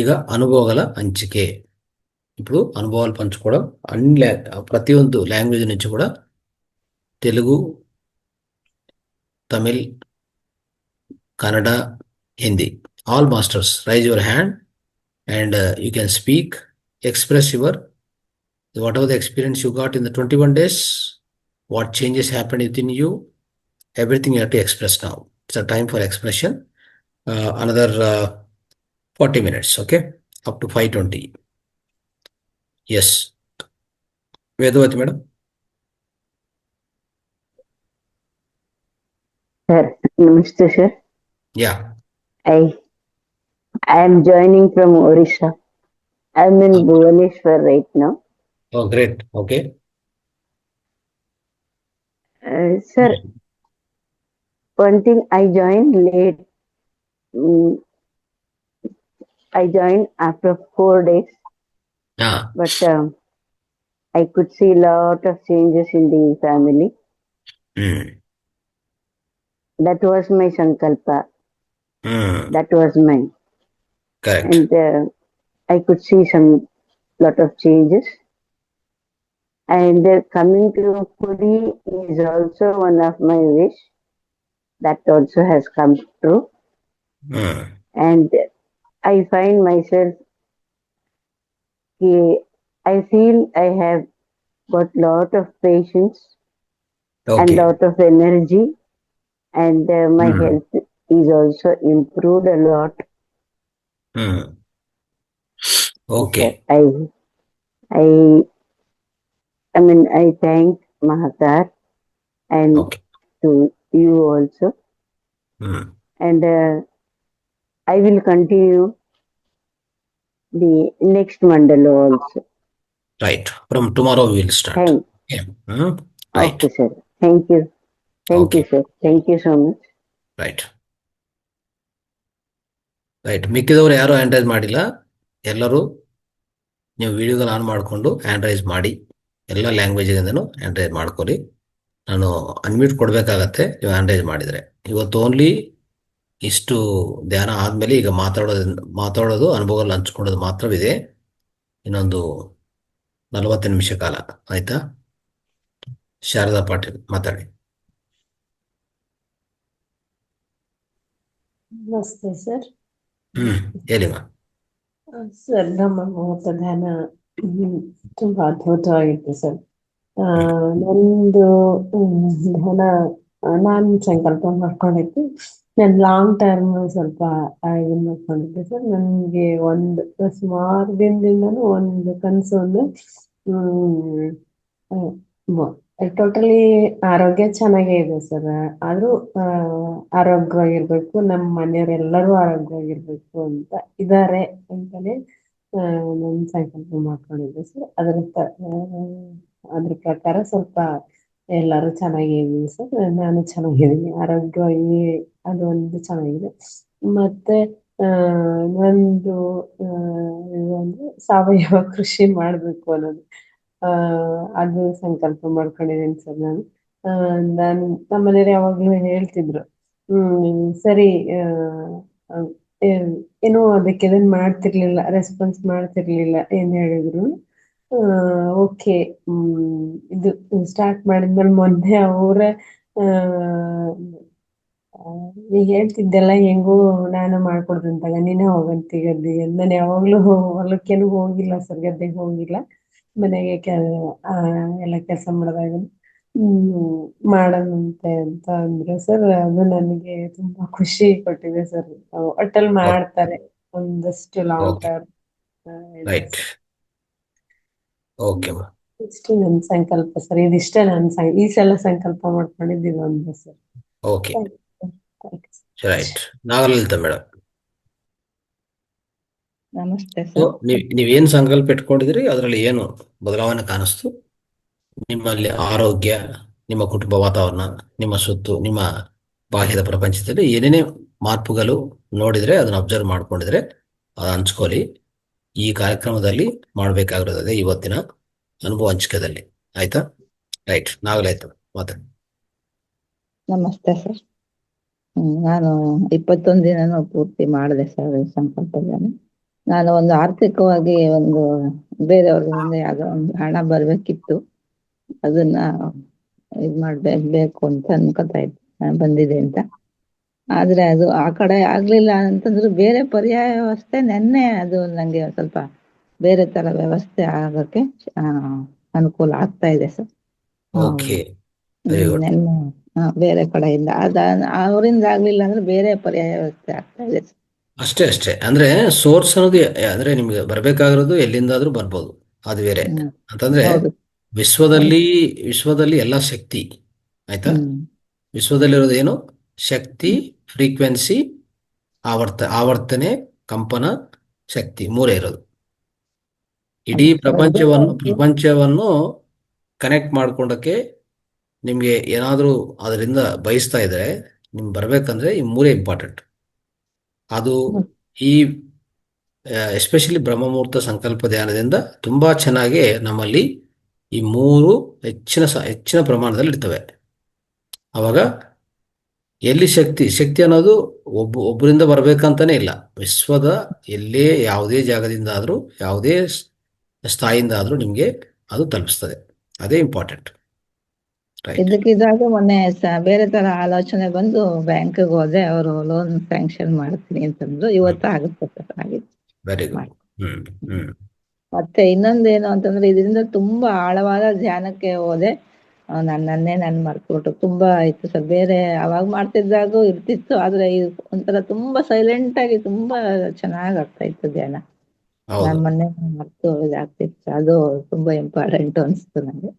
ಈಗ ಅನುಭವಗಳ ಹಂಚಿಕೆ. ఇప్పుడు అనుభవాలు పంచుకోవడం అన్ని ప్రతి ಒಂದು లాంగ్వేజ్ నుంచి కూడా Telugu, Tamil, Kannada, Hindi. All masters rise your hand and you can speak, express your whatever the experience you got in the 21 days, what changes happened within you, everything you have to express now. It's a time for expression. Another 40 minutes, okay? Up to 5:20. Yes. Vedavati madam. Sir, namaste sir. Yeah. I am joining from Orissa. I am in Bhubaneswar right now. Oh, great. Okay. Sir, one thing, I joined late. I joined after 4 days. Yeah. But I could see a lot of changes in the family. That was my sankalpa. That was mine. Correct. And I could see some lot of changes. And coming to Puri is also one of my wish. That also has come true. And I find myself, I feel I have got lot of patience and lot of energy, and my health is also improved a lot. Okay. I mean, I thank Mahakar and to you also. And I will continue the next mandala also. Right. From tomorrow we will start. Right. Okay, sir. Thank you. Thank you, sir. Thank you so much. Right. Right. ಮಿಕ್ಕಿದವರು ಯಾರು hand rice ಮಾಡಿಲ್ಲ. ಎಲ್ಲರೂ ನೀವು ವಿಡಿಯೋಗಳು on ಮಾಡಿಕೊಂಡು hand raise ಮಾಡಿ, ಎಲ್ಲ ಲ್ಯಾಂಗ್ವೇಜಿಂದನೂ hand raise ಮಾಡ್ಕೊಳ್ಳಿ. ನಾನು ಅನ್ಮ್ಯೂಟ್ ಕೊಡಬೇಕಾಗತ್ತೆ ನೀವು ಹ್ಯಾಂಡ್ ರೈಸ್ ಮಾಡಿದರೆ. ಇವತ್ತು ಓನ್ಲಿ ಇಷ್ಟು ಧ್ಯಾನ ಆದಮೇಲೆ ಈಗ ಮಾತಾಡೋದು ಅನುಭವಗಳು ಹಂಚ್ಕೊಳ್ಳೋದು ಮಾತ್ರವಿದೆ. ಇನ್ನೊಂದು 40 ನಿಮಿಷ ಕಾಲ. ಆಯ್ತಾ? ಶಾರದಾ ಪಾಟೀಲ್ ಮಾತಾಡಿ. ನಮಸ್ತೆ ಸರ್. ಹೇಳಿಮ್ಮ. ಸರ್, ನಮ್ಮ ಮುಹೂರ್ತ ಧ್ಯಾನ ತುಂಬಾ ಅದ್ಭುತವಾಗಿತ್ತು ಸರ್. ನಂದು ಧ್ಯಾನ ನಾನು ಸಂಕಲ್ಪ ಮಾಡ್ಕೊಂಡಿದ್ದು, ನಾನು ಲಾಂಗ್ ಟರ್ಮ್ ಸ್ವಲ್ಪ ಇದನ್ನ ಮಾಡ್ಕೊಂಡಿದ್ದೆ ಸರ್. ನನಗೆ ಸುಮಾರು ದಿನದಿಂದನೂ ಒಂದು ಕನಸು, ಟೋಟಲಿ ಆರೋಗ್ಯ ಚೆನ್ನಾಗೇ ಇದೆ ಸರ್. ಆದ್ರೂ ಆರೋಗ್ಯವಾಗಿರ್ಬೇಕು, ನಮ್ಮ ಮನೆಯವರೆಲ್ಲರೂ ಆರೋಗ್ಯವಾಗಿರ್ಬೇಕು ಅಂತ ಇದ್ದಾರೆ ಅಂತಾನೆ ನಾನು ಸಂಕಲ್ಪ ಮಾಡ್ಕೊಂಡಿದ್ದೆ ಸರ್. ಅದ್ರ ಪ್ರಕಾರ ಸ್ವಲ್ಪ ಎಲ್ಲರೂ ಚೆನ್ನಾಗಿದ್ದೀವಿ ಸರ್. ನಾನು ಚೆನ್ನಾಗಿದ್ದೀನಿ, ಆರೋಗ್ಯವಾಗಿ ಅದು ಒಂದು ಚೆನ್ನಾಗಿದೆ. ಮತ್ತೆ ನಂದು ಅಂದ್ರೆ ಸಾವಯವ ಕೃಷಿ ಮಾಡ್ಬೇಕು ಅನ್ನೋದು, ಅದು ಸಂಕಲ್ಪ ಮಾಡ್ಕೊಂಡಿದ್ದೀನಿ ಸರ್. ನಾನು ನಮ್ಮ ಮನೆಯವ್ರು ಯಾವಾಗ್ಲೂ ಹೇಳ್ತಿದ್ರು, ಸರಿ, ಏನೋ ಅದಕ್ಕೆ ಇದನ್ನ ಮಾಡ್ತಿರ್ಲಿಲ್ಲ, ರೆಸ್ಪಾನ್ಸ್ ಮಾಡ್ತಿರ್ಲಿಲ್ಲ, ಏನ್ ಹೇಳಿದ್ರು. ಓಕೆ, ಇದು ಸ್ಟಾರ್ಟ್ ಮಾಡಿದ್ಮೇಲೆ ಮೊನ್ನೆ ಅವ್ರ ನೀ ಹೇಳ್ತಿದ್ದೆಲ್ಲ ಹೆಂಗೂ ನಾನು ಮಾಡ್ಕೊಡ್ದಂತಾಗ ನೀನೇ ಹೋಗಂತಿ ಗದ್ದಿಗೆ. ನಾನು ಯಾವಾಗ್ಲೂ ಹೊಲಕ್ಕೇನು ಹೋಗಿಲ್ಲ ಸರ್, ಗದ್ದೆಗೆ ಹೋಗಿಲ್ಲ. ಮನೆಗೆ ಎಲ್ಲ ಕೆಲಸ ಮಾಡಿದಾಗ ಮಾಡದಂತೆ ಅಂತ ಅಂದ್ರೆ ಸರ್, ಅದು ನನಗೆ ತುಂಬಾ ಖುಷಿ ಕೊಟ್ಟಿದೆ ಸರ್. ಒಟ್ಟಲ್ಲಿ ಮಾಡ್ತಾರೆ ಒಂದಷ್ಟು ಲಾಂಗ್ ಟರ್ಮ್. ಇಷ್ಟು ನನ್ನ ಸಂಕಲ್ಪ ಸರ್. ಇದಿಷ್ಟೇ ನಾನು ಈ ಸಲ ಸಂಕಲ್ಪ ಮಾಡ್ಕೊಂಡಿದ್ದೀನಿ ಒಂದು sir. Okay, right. Nagalalitha madam. ನಮಸ್ತೆ ಸರ್. ನೀವೇನು ಸಂಕಲ್ಪ ಇಟ್ಕೊಂಡಿದ್ರಿ, ಅದರಲ್ಲಿ ಏನು ಬದಲಾವಣೆ ಕಾಣಿಸ್ತು? ನಿಮ್ಮಲ್ಲಿ ಆರೋಗ್ಯ, ನಿಮ್ಮ ಕುಟುಂಬ ವಾತಾವರಣ, ನಿಮ್ಮ ಸುತ್ತು, ನಿಮ್ಮ ಬಾಹ್ಯದ ಪ್ರಪಂಚದಲ್ಲಿ ಏನೇನೇ ಮಾರ್ಪುಗಳು ನೋಡಿದ್ರೆ ಅದನ್ನ ಅಬ್ಸರ್ವ್ ಮಾಡ್ಕೊಂಡಿದ್ರೆ ಅದು ಹಂಚ್ಕೊಳ್ಳಿ. ಈ ಕಾರ್ಯಕ್ರಮದಲ್ಲಿ ಮಾಡಬೇಕಾಗಿರೋದೇ ಇವತ್ತಿನ ಅನುಭವ ಹಂಚಿಕೆದಲ್ಲಿ. ಆಯ್ತಾ? ರೈಟ್. ನಾಗಲಾಯ್ತು ಮಾತಾಡಿ. ನಮಸ್ತೆ ಸರ್. ನಾನು 21 ದಿನನೂ ಪೂರ್ತಿ ಮಾಡಿದೆ ಸರ್ ಸಂಕಲ್ಪದಲ್ಲಿ. ನಾನು ಒಂದು ಆರ್ಥಿಕವಾಗಿ ಒಂದು ಬೇರೆಯವ್ರಿಂದ ಯಾವುದೋ ಒಂದು ಹಣ ಬರ್ಬೇಕಿತ್ತು, ಅದನ್ನ ಇದ್ ಮಾಡ್ಬೇಕು ಅಂತ ಅನ್ಕೋತಾ ಇದ್ದೆ, ಬಂದಿದೆ ಅಂತ. ಆದ್ರೆ ಅದು ಆ ಕಡೆ ಆಗ್ಲಿಲ್ಲ ಅಂತಂದ್ರೆ ಬೇರೆ ಪರ್ಯಾಯ ವ್ಯವಸ್ಥೆ ನೆನ್ನೆ ಅದು ನಂಗೆ ಒಂದ್ ಸ್ವಲ್ಪ ಬೇರೆ ತರ ವ್ಯವಸ್ಥೆ ಆಗಕ್ಕೆ ಅನುಕೂಲ ಆಗ್ತಾ ಇದೆ ಸರ್. Okay, very good. ನೆನ್ನೆ ಬೇರೆ ಕಡೆಯಿಂದ ಅವರಿಂದ ಆಗ್ಲಿಲ್ಲ ಅಂದ್ರೆ ಬೇರೆ ಪರ್ಯಾಯ ವ್ಯವಸ್ಥೆ ಆಗ್ತಾ ಇದೆ ಸರ್. ಅಷ್ಟೇ ಅಂದ್ರೆ ಸೋರ್ಸ್ ಅನ್ನೋದು ಅಂದ್ರೆ ನಿಮ್ಗೆ ಬರ್ಬೇಕಾಗಿರೋದು ಎಲ್ಲಿಂದಾದ್ರೂ ಬರ್ಬೋದು, ಅದು ಬೇರೆ. ಅಂತಂದ್ರೆ ಹೌದು. ವಿಶ್ವದಲ್ಲಿ ಎಲ್ಲ ಶಕ್ತಿ, ಆಯ್ತಾ? ವಿಶ್ವದಲ್ಲಿರೋದು ಏನು? ಶಕ್ತಿ, ಫ್ರೀಕ್ವೆನ್ಸಿ, ಆವರ್ತನೆ, ಕಂಪನ, ಶಕ್ತಿ, ಮೂರೇ ಇರೋದು. ಇಡೀ ಪ್ರಪಂಚವನ್ನು ಕನೆಕ್ಟ್ ಮಾಡ್ಕೊಂಡಕ್ಕೆ ನಿಮ್ಗೆ ಏನಾದರೂ ಅದರಿಂದ ಬಯಸ್ತಾ ಇದ್ರೆ ನಿಮ್ಗೆ ಬರ್ಬೇಕಂದ್ರೆ ಈ ಮೂರೇ ಇಂಪಾರ್ಟೆಂಟ್. ಅದು ಈ ಎಸ್ಪೆಷಲಿ ಬ್ರಹ್ಮಮುಹೂರ್ತ ಸಂಕಲ್ಪ ಧ್ಯಾನದಿಂದ ತುಂಬಾ ಚೆನ್ನಾಗಿ ನಮ್ಮಲ್ಲಿ ಈ ಮೂರು ಹೆಚ್ಚಿನ ಪ್ರಮಾಣದಲ್ಲಿ ಇರ್ತವೆ. ಅವಾಗ ಎಲ್ಲಿ ಶಕ್ತಿ ಅನ್ನೋದು ಒಬ್ಬರಿಂದ ಬರ್ಬೇಕಂತಾನೆ ಇಲ್ಲ, ವಿಶ್ವದ ಎಲ್ಲೇ ಯಾವುದೇ ಜಾಗದಿಂದ ಆದ್ರೂ ಯಾವುದೇ ಸ್ಥಾಯಿಯಿಂದ ಆದ್ರೂ ನಿಮ್ಗೆ ಅದು ತಲುಪಿಸ್ತದೆ. ಅದೇ ಇಂಪಾರ್ಟೆಂಟ್. ಇದಕ್ಕಿದಾಗ ಮೊನ್ನೆ ಬೇರೆ ತರ ಆಲೋಚನೆ ಬಂದು ಬ್ಯಾಂಕ್ಗೆ ಹೋದೆ, ಅವರು ಲೋನ್ ಸ್ಯಾಂಕ್ಷನ್ ಮಾಡ್ತೀನಿ ಅಂತಂದ್ರು. ಇವತ್ತು ಆಗುತ್ತೆ ಸರ್, ಆಗಿತ್ತು. Very good. ಮತ್ತೆ ಇನ್ನೊಂದೇನು ಅಂತಂದ್ರೆ, ಇದರಿಂದ ತುಂಬಾ ಆಳವಾದ ಧ್ಯಾನಕ್ಕೆ ಹೋದೆ. ನನ್ನನ್ನೇ ನಾನು ಮರ್ತ್ಬಿಟ್ಟು ತುಂಬಾ ಆಯ್ತು ಸರ್. ಬೇರೆ ಅವಾಗ ಮಾಡ್ತಿದ್ದಾಗೂ ಇರ್ತಿತ್ತು, ಆದ್ರೆ ಒಂಥರ ತುಂಬಾ ಸೈಲೆಂಟ್ ಆಗಿ ತುಂಬಾ ಚೆನ್ನಾಗ್ ಆಗ್ತಾ ಇತ್ತು ಧ್ಯಾನ. ನಮ್ಮನ್ನೇ ಮರ್ತು ಇದಾಗ್ತಿತ್ತು. ಅದು ತುಂಬಾ ಇಂಪಾರ್ಟೆಂಟ್ ಅನ್ಸ್ತು ನನಗೆ.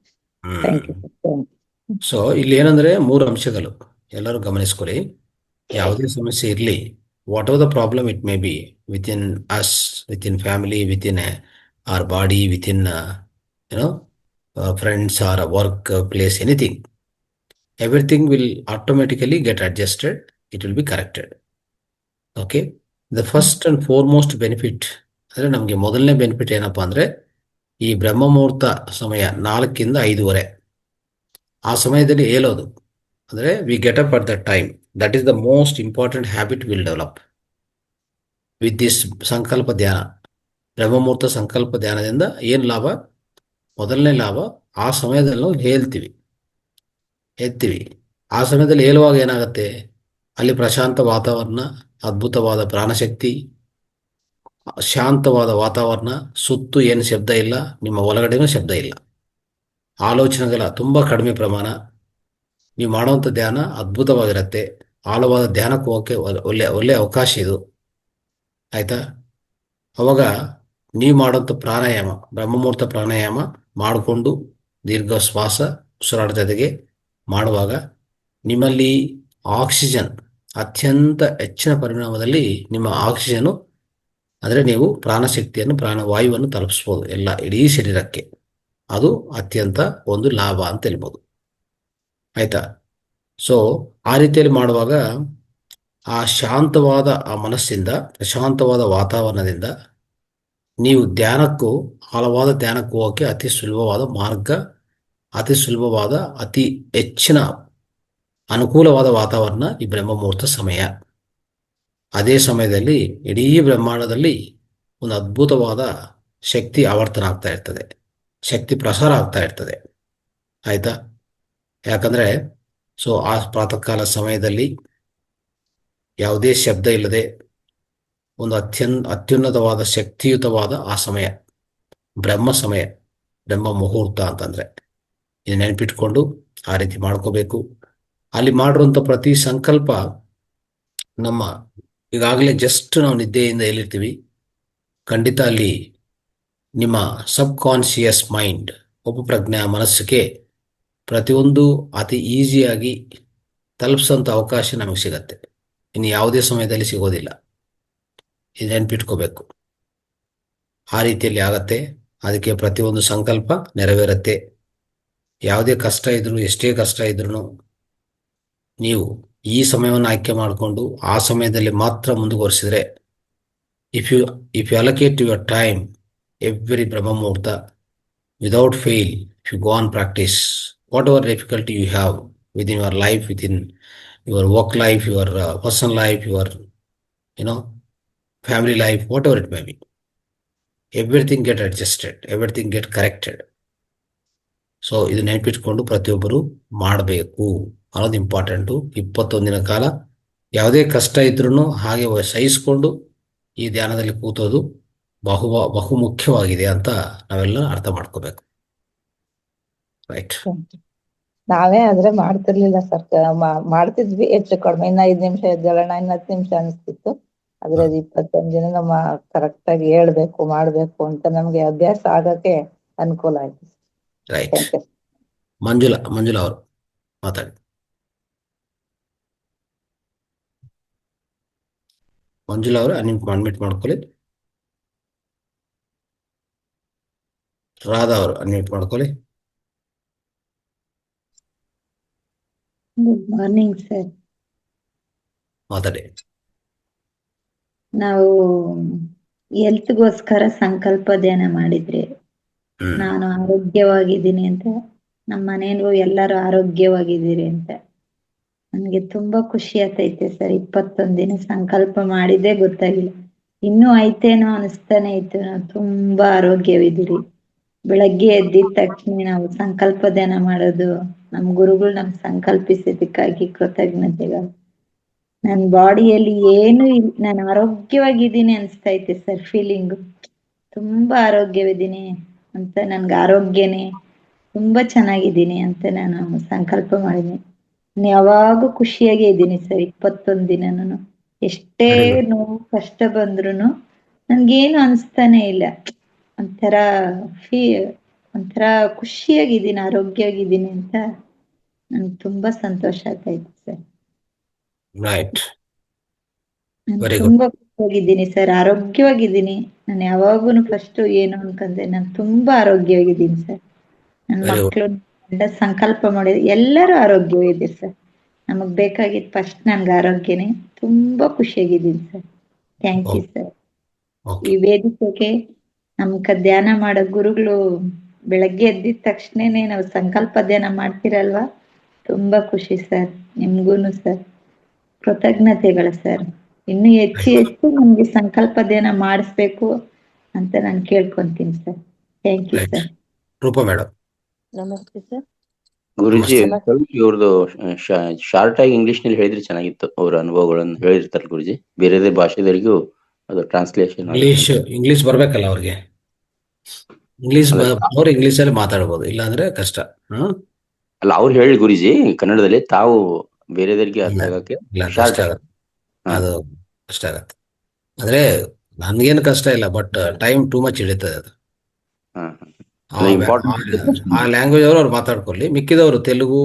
Thank you sir. ಸೊ ಇಲ್ಲಿ ಏನಂದ್ರೆ 3 ಅಂಶಗಳು ಎಲ್ಲರೂ ಗಮನಿಸ್ಕೊರಿ. ಯಾವುದೇ ಸಮಸ್ಯೆ ಇರಲಿ, what are the problem it may be, with in us, with in family, with in our body, within friends or a work place, anything, everything will automatically get adjusted, it will be corrected. Okay, the first and foremost benefit ಅಂದ್ರೆ ನಮಗೆ ಮೊದಲನೇ benefit ಏನಪ್ಪಾ ಅಂದ್ರೆ, ಈ ಬ್ರಹ್ಮ ಮುಹೂರ್ತ ಸಮಯ 4 ಇಂದ 5 ಆ ಸಮಯದಲ್ಲಿ ಹೇಳೋದು ಅಂದ್ರೆ we get up at the time. That is the most important habit will develop with this ಸಂಕಲ್ಪ ಧ್ಯಾನ. ಬ್ರಹ್ಮಮುಹೂರ್ತ ಸಂಕಲ್ಪ ಧ್ಯಾನದಿಂದ ಏನು ಲಾಭ? ಮೊದಲನೇ ಲಾಭ, ಆ ಸಮಯದಲ್ಲಿ ನಾವು ಎತ್ತೀವಿ. ಆ ಸಮಯದಲ್ಲಿ ಹೇಳುವಾಗ ಏನಾಗುತ್ತೆ, ಅಲ್ಲಿ ಪ್ರಶಾಂತ ವಾತಾವರಣ, ಅದ್ಭುತವಾದ ಪ್ರಾಣಶಕ್ತಿ, ಶಾಂತವಾದ ವಾತಾವರಣ, ಸುತ್ತು ಏನು ಶಬ್ದ ಇಲ್ಲ, ನಿಮ್ಮ ಒಳಗಡೆನೂ ಶಬ್ದ ಇಲ್ಲ, ಆಲೋಚನೆಗಳ ತುಂಬ ಕಡಿಮೆ ಪ್ರಮಾಣ. ನೀವು ಮಾಡುವಂಥ ಧ್ಯಾನ ಅದ್ಭುತವಾಗಿರುತ್ತೆ. ಆಳವಾದ ಧ್ಯಾನಕ್ಕೆ ಹೋಗೋಕ್ಕೆ ಒಳ್ಳೆ ಅವಕಾಶ ಇದು, ಆಯ್ತಾ? ಅವಾಗ ನೀವು ಮಾಡೋಂಥ ಪ್ರಾಣಾಯಾಮ, ಬ್ರಹ್ಮಮುಹೂರ್ತ ಪ್ರಾಣಾಯಾಮ ಮಾಡಿಕೊಂಡು ದೀರ್ಘ ಶ್ವಾಸ ಉಸಿರಾಟ ಜೊತೆಗೆ ಮಾಡುವಾಗ ನಿಮ್ಮಲ್ಲಿ ಆಕ್ಸಿಜನ್ ಅತ್ಯಂತ ಹೆಚ್ಚಿನ ಪರಿಣಾಮದಲ್ಲಿ ನಿಮ್ಮ ಆಕ್ಸಿಜನು ಅಂದರೆ ನೀವು ಪ್ರಾಣಶಕ್ತಿಯನ್ನು, ಪ್ರಾಣವಾಯುವನ್ನು ತಲುಪಿಸ್ಬೋದು ಇಡೀ ಶರೀರಕ್ಕೆ. ಅದು ಅತ್ಯಂತ ಒಂದು ಲಾಭ ಅಂತ ಹೇಳ್ಬೋದು, ಆಯ್ತಾ? ಸೊ ಆ ರೀತಿಯಲ್ಲಿ ಮಾಡುವಾಗ ಆ ಶಾಂತವಾದ ಆ ಮನಸ್ಸಿಂದ, ಪ್ರಶಾಂತವಾದ ವಾತಾವರಣದಿಂದ ನೀವು ಧ್ಯಾನಕ್ಕೂ, ಆಳವಾದ ಧ್ಯಾನಕ್ಕೂ ಹೋಗೋಕ್ಕೆ ಅತಿ ಸುಲಭವಾದ ಮಾರ್ಗ, ಅತಿ ಸುಲಭವಾದ, ಅತಿ ಹೆಚ್ಚಿನ ಅನುಕೂಲವಾದ ವಾತಾವರಣ ಈ ಬ್ರಹ್ಮಮುಹೂರ್ತ ಸಮಯ. ಅದೇ ಸಮಯದಲ್ಲಿ ಇಡೀ ಬ್ರಹ್ಮಾಂಡದಲ್ಲಿ ಒಂದು ಅದ್ಭುತವಾದ ಶಕ್ತಿ ಆವರ್ತನ ಆಗ್ತಾ ಇರ್ತದೆ, ಶಕ್ತಿ ಪ್ರಸಾರ ಆಗ್ತಾ ಇರ್ತದೆ, ಆಯ್ತಾ? ಯಾಕಂದ್ರೆ ಸೊ ಆ ಪ್ರಾತಃ ಕಾಲ ಸಮಯದಲ್ಲಿ ಯಾವುದೇ ಶಬ್ದ ಇಲ್ಲದೆ ಒಂದು ಅತ್ಯುನ್ನತವಾದ ಶಕ್ತಿಯುತವಾದ ಆ ಸಮಯ ಬ್ರಹ್ಮ ಸಮಯ, ಬ್ರಹ್ಮ ಮುಹೂರ್ತ ಅಂತಂದ್ರೆ ಇದು ನೆನಪಿಟ್ಕೊಂಡು ಆ ರೀತಿ ಮಾಡ್ಕೋಬೇಕು. ಅಲ್ಲಿ ಮಾಡಿರುವಂಥ ಪ್ರತಿ ಸಂಕಲ್ಪ ನಮ್ಮ ಈಗಾಗಲೇ ಜಸ್ಟ್ ನಾವು ನಿದ್ದೆಯಿಂದ ಎಲ್ಲಿರ್ತೀವಿ, ಖಂಡಿತ ಅಲ್ಲಿ ನಿಮ್ಮ ಸಬ್ ಕಾನ್ಶಿಯಸ್ ಮೈಂಡ್, ಉಪಪ್ರಜ್ಞಾ ಮನಸ್ಸಿಗೆ ಪ್ರತಿಯೊಂದು ಅತಿ ಈಸಿಯಾಗಿ ತಲುಪಿಸೋಂಥ ಅವಕಾಶ ನಮಗೆ ಸಿಗತ್ತೆ. ಇನ್ನು ಯಾವುದೇ ಸಮಯದಲ್ಲಿ ಸಿಗೋದಿಲ್ಲ, ಇದು ನೆನಪಿಟ್ಕೋಬೇಕು. ಆ ರೀತಿಯಲ್ಲಿ ಆಗತ್ತೆ. ಅದಕ್ಕೆ ಪ್ರತಿಯೊಂದು ಸಂಕಲ್ಪ ನೆರವೇರುತ್ತೆ. ಯಾವುದೇ ಕಷ್ಟ ಇದ್ರೂ, ಎಷ್ಟೇ ಕಷ್ಟ ಇದ್ರೂ ನೀವು ಈ ಸಮಯವನ್ನು ಆಯ್ಕೆ ಮಾಡಿಕೊಂಡು ಆ ಸಮಯದಲ್ಲಿ ಮಾತ್ರ ಮುಂದುವರಿಸಿದ್ರೆ, if you allocate your time every Brahma muhurta without fail, if you go on practice, whatever difficulty you have within your life, within your work life, your personal life, your family life, whatever it may be, everything get adjusted, everything get corrected. So ಇದು ನೆನಪಿಟ್ಕೊಂಡು ಪ್ರತಿಯೊಬ್ಬರು ಮಾಡಬೇಕು ಅನ್ನೋದು important. 21 ದಿನ ಕಾಲ ಯಾವುದೇ ಕಷ್ಟ ಇದ್ರೂ ಹಾಗೆ ಸಹಿಸ್ಕೊಂಡು ಈ ಧ್ಯಾನದಲ್ಲಿ ಕೂತೋದು ಬಹು ಮುಖ್ಯವಾಗಿದೆ ಅಂತ ನಾವೆಲ್ಲ ಅರ್ಥ ಮಾಡ್ಕೋಬೇಕು. ರೈಟ್. ನಾವೇ ಆದ್ರೆ ಮಾಡ್ತಿರ್ಲಿಲ್ಲ ಸರ್, ಮಾಡ್ತಿದ್ವಿ ಹೆಚ್ಚು ಕಡಿಮೆ. ಇನ್ನ 5 ನಿಮಿಷ ಎದ್ದೇಳೋಣ, ಇನ್ನ 10 ನಿಮಿಷ ಅನಿಸ್ತಿತ್ತು. ಆದ್ರೆ ಅದು 21 ದಿನ ನಮ್ಮ ಕರೆಕ್ಟ್ ಆಗಿ ಹೇಳ್ಬೇಕು ಮಾಡ್ಬೇಕು ಅಂತ ನಮ್ಗೆ ಅಭ್ಯಾಸ ಆಗಕ್ಕೆ ಅನುಕೂಲ ಆಯ್ತು. ರೈಟ್. Thank you. ಮಂಜುಳಾ ಅವರು ಮಾತಾಡಿ. ಮಂಜುಳಾ ಅವರು ಅನ್ಮ್ಯೂಟ್ ಮಾಡ್ಕೊಳ್ಳಿ. ರಾಧಾ ಅವರು ಅನ್ಮ್ಯೂಟ್ ಮಾಡ್ಕೊಳ್ಳಿ. Good morning sir. ಮಾತಾಡಿ. ನಾವು ಹೆಲ್ತ್ಗೋಸ್ಕರ ಸಂಕಲ್ಪ ಧ್ಯಾನ ಮಾಡಿದ್ರೆ ನಾನು ಆರೋಗ್ಯವಾಗಿದ್ದೀನಿ ಅಂತ, ನಮ್ಮ ಮನೆಯಲ್ಲೂ ಎಲ್ಲರೂ ಆರೋಗ್ಯವಾಗಿದ್ದೀರಿ ಅಂತ ನನಗೆ ತುಂಬಾ ಖುಷಿ ಆಗ್ತೈತೆ ಸರ್. 21 ದಿನ ಸಂಕಲ್ಪ ಮಾಡಿದ್ದೇ ಗೊತ್ತಾಗಿಲ್ಲ, ಇನ್ನೂ ಐತೇನೋ ಅನಿಸ್ತಾನೆ ಇತ್ತು. ನಾವು ತುಂಬಾ ಆರೋಗ್ಯವಿದ್ದೀರಿ. ಬೆಳಗ್ಗೆ ಎದ್ದಿದ ತಕ್ಷಣ ನಾವು ಸಂಕಲ್ಪ ಧ್ಯಾನ ಮಾಡೋದು, ನಮ್ ಗುರುಗಳು ನಮ್ಗೆ ಸಂಕಲ್ಪಿಸಿದ್ದಕ್ಕಾಗಿ ಕೃತಜ್ಞತೆಗಳು. ನನ್ನ ಬಾಡಿಯಲ್ಲಿ ಏನು ನಾನು ಆರೋಗ್ಯವಾಗಿದ್ದೀನಿ ಅನಿಸ್ತೈತೆ ಸರ್. ಫೀಲಿಂಗ್ ತುಂಬಾ ಆರೋಗ್ಯವಿದ್ದೀನಿ ಅಂತ, ನನ್ಗೆ ಆರೋಗ್ಯನೇ ತುಂಬಾ ಚೆನ್ನಾಗಿದ್ದೀನಿ ಅಂತ ನಾನು ಸಂಕಲ್ಪ ಮಾಡಿದ್ದೀನಿ. ನಾನು ಯಾವಾಗೂ ಖುಷಿಯಾಗೇ ಇದ್ದೀನಿ ಸರ್. 21 ದಿನ ಎಷ್ಟೇ ನೋವು ಕಷ್ಟ ಬಂದ್ರು ನನ್ಗೇನು ಅನಿಸ್ತಾನೆ ಇಲ್ಲ. ಒಂಥರ ಒಂಥರ ಖುಷಿಯಾಗಿದ್ದೀನಿ, ಆರೋಗ್ಯವಾಗಿದ್ದೀನಿ ಅಂತ ನನ್ಗೆ ತುಂಬಾ ಸಂತೋಷ ಆಗ್ತೈತೆ ಸರ್. ರೈಟ್. ನಾನು ವೆರಿ ಗುಡ್. ತುಂಬಾ ಖುಷಿಯಾಗಿದ್ದೀನಿ ಸರ್, ಆರೋಗ್ಯವಾಗಿದ್ದೀನಿ. ನಾನು ಯಾವಾಗೂನು ಫಸ್ಟ್ ಏನು ಅನ್ಕಂದೆ, ನಾನು ತುಂಬಾ ಆರೋಗ್ಯವಾಗಿದ್ದೀನಿ ಸರ್. ನನ್ನ Very good. ಮಕ್ಕಳು ಸಂಕಲ್ಪ ಮಾಡಿದ್ರು, ಎಲ್ಲರೂ ಆರೋಗ್ಯವಾಗಿದ್ದೀರಿ ಸರ್. ನಮಗ್ ಬೇಕಾಗಿದ್ದು ಫಸ್ಟ್ ನನ್ಗೆ ಆರೋಗ್ಯನೇ. ತುಂಬಾ ಖುಷಿಯಾಗಿದ್ದೀನಿ sir. Thank you sir. Okay. ಈ ವೇದಿಕೆಗೆ ನಮ್ಕ ಧ್ಯಾನ ಮಾಡೋ ಗುರುಗಳು ಬೆಳಗ್ಗೆ ಎದ್ದಿದ ತಕ್ಷಣನೇ ನಾವು ಸಂಕಲ್ಪ ಧ್ಯಾನ ಮಾಡ್ತಿರಲ್ವಾ, ತುಂಬಾ ಖುಷಿ ಸರ್. ನಿಮ್ಗೂನು ಸರ್ ಕೃತಜ್ಞತೆಗಳು ಸರ್. ಇನ್ನು ಹೆಚ್ಚು ನಮ್ಗೆ ಸಂಕಲ್ಪ ಧ್ಯಾನ ಮಾಡಿಸ್ಬೇಕು ಅಂತ ನಾನು ಕೇಳ್ಕೊಂತೀನಿ sir. Thank you right. Sir. Rupa madam. ನಮಸ್ತೆ ಸರ್. ಗುರುಜಿ ನಮಸ್ತೆ. ಇವ್ರದ್ದು ಶಾರ್ಟ್ ಆಗಿ ಇಂಗ್ಲಿಷ್ ನಲ್ಲಿ ಹೇಳಿದ್ರೆ ಚೆನ್ನಾಗಿತ್ತು. ಅವ್ರ ಅನುಭವಗಳನ್ನು ಹೇಳಿರ್ತಾರೆ ಗುರುಜಿ, ಬೇರೆ ಭಾಷೆದವರಿಗೂ ಅದು ಟ್ರಾನ್ಸ್ಲೇಷನ್ ಇಂಗ್ಲಿಷ್ ಬರ್ಬೇಕಲ್ಲ ಅವ್ರಿಗೆ. ಅವ್ರು ಇಂಗ್ಲಿಷ್ ಅಲ್ಲಿ ಮಾತಾಡ್ಬೋದು, ಇಲ್ಲಾಂದ್ರೆ ಕಷ್ಟ. ಅಲ್ಲ, ಅವ್ರು ಹೇಳಿ ಗುರುಜಿ ಕನ್ನಡದಲ್ಲಿ, ತಾವು ಬೇರೆದವರಿಗೆ ಅರ್ಥ ಆಗಕ್ಕೆ ಇಲ್ಲ, ಕಷ್ಟ ಶಾರ್ಟ್. ಆಗತ್ತೆ. ಅದು ಕಷ್ಟ ಆಗತ್ತೆ. ಅಂದ್ರೆ ನನ್ಗೇನು ಕಷ್ಟ ಇಲ್ಲ, ಬಟ್ ಟೈಮ್ ಟೂ ಮಚ್ ಹಿಡಿತದೆ ಅದು. ಆ ಲ್ಯಾಂಗ್ವೇಜ್ ಅವ್ರು ಮಾತಾಡ್ಕೊಳ್ಳಿ. ಮಿಕ್ಕಿದವರು ತೆಲುಗು,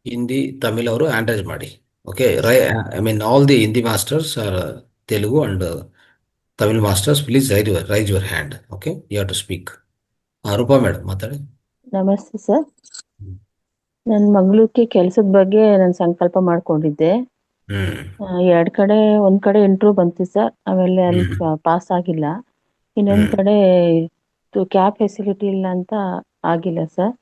ಹಿಂದಿ, ತಮಿಳ್ ಅವರು ಆಂಡ್ರೇಜ್ ಮಾಡಿ. Okay. I mean all the Hindi masters are Telugu and Tamil masters, please raise your hand. Okay, you have to speak. Rupa madam ಮಾತಾಡಿ. ನಮಸ್ತೆ ಸರ್. ನನ್ನ ಮಗಳಿಗೆ ಕೆಲ್ಸದ ಬಗ್ಗೆ ನಾನು ಸಂಕಲ್ಪ ಮಾಡ್ಕೊಂಡಿದ್ದೆ. 2 ಕಡೆ, ಒಂದ್ ಕಡೆ ಇಂಟರ್ವ್ಯೂ ಬಂತು ಸರ್, ಆಮೇಲೆ ಅಲ್ಲಿ ಪಾಸ್ ಆಗಿಲ್ಲ. ಇನ್ನೊಂದ್ ಕಡೆ ಕ್ಯಾಬ್ ಫೆಸಿಲಿಟಿ ಇಲ್ಲ ಅಂತ ಆಗಿಲ್ಲ ಸರ್.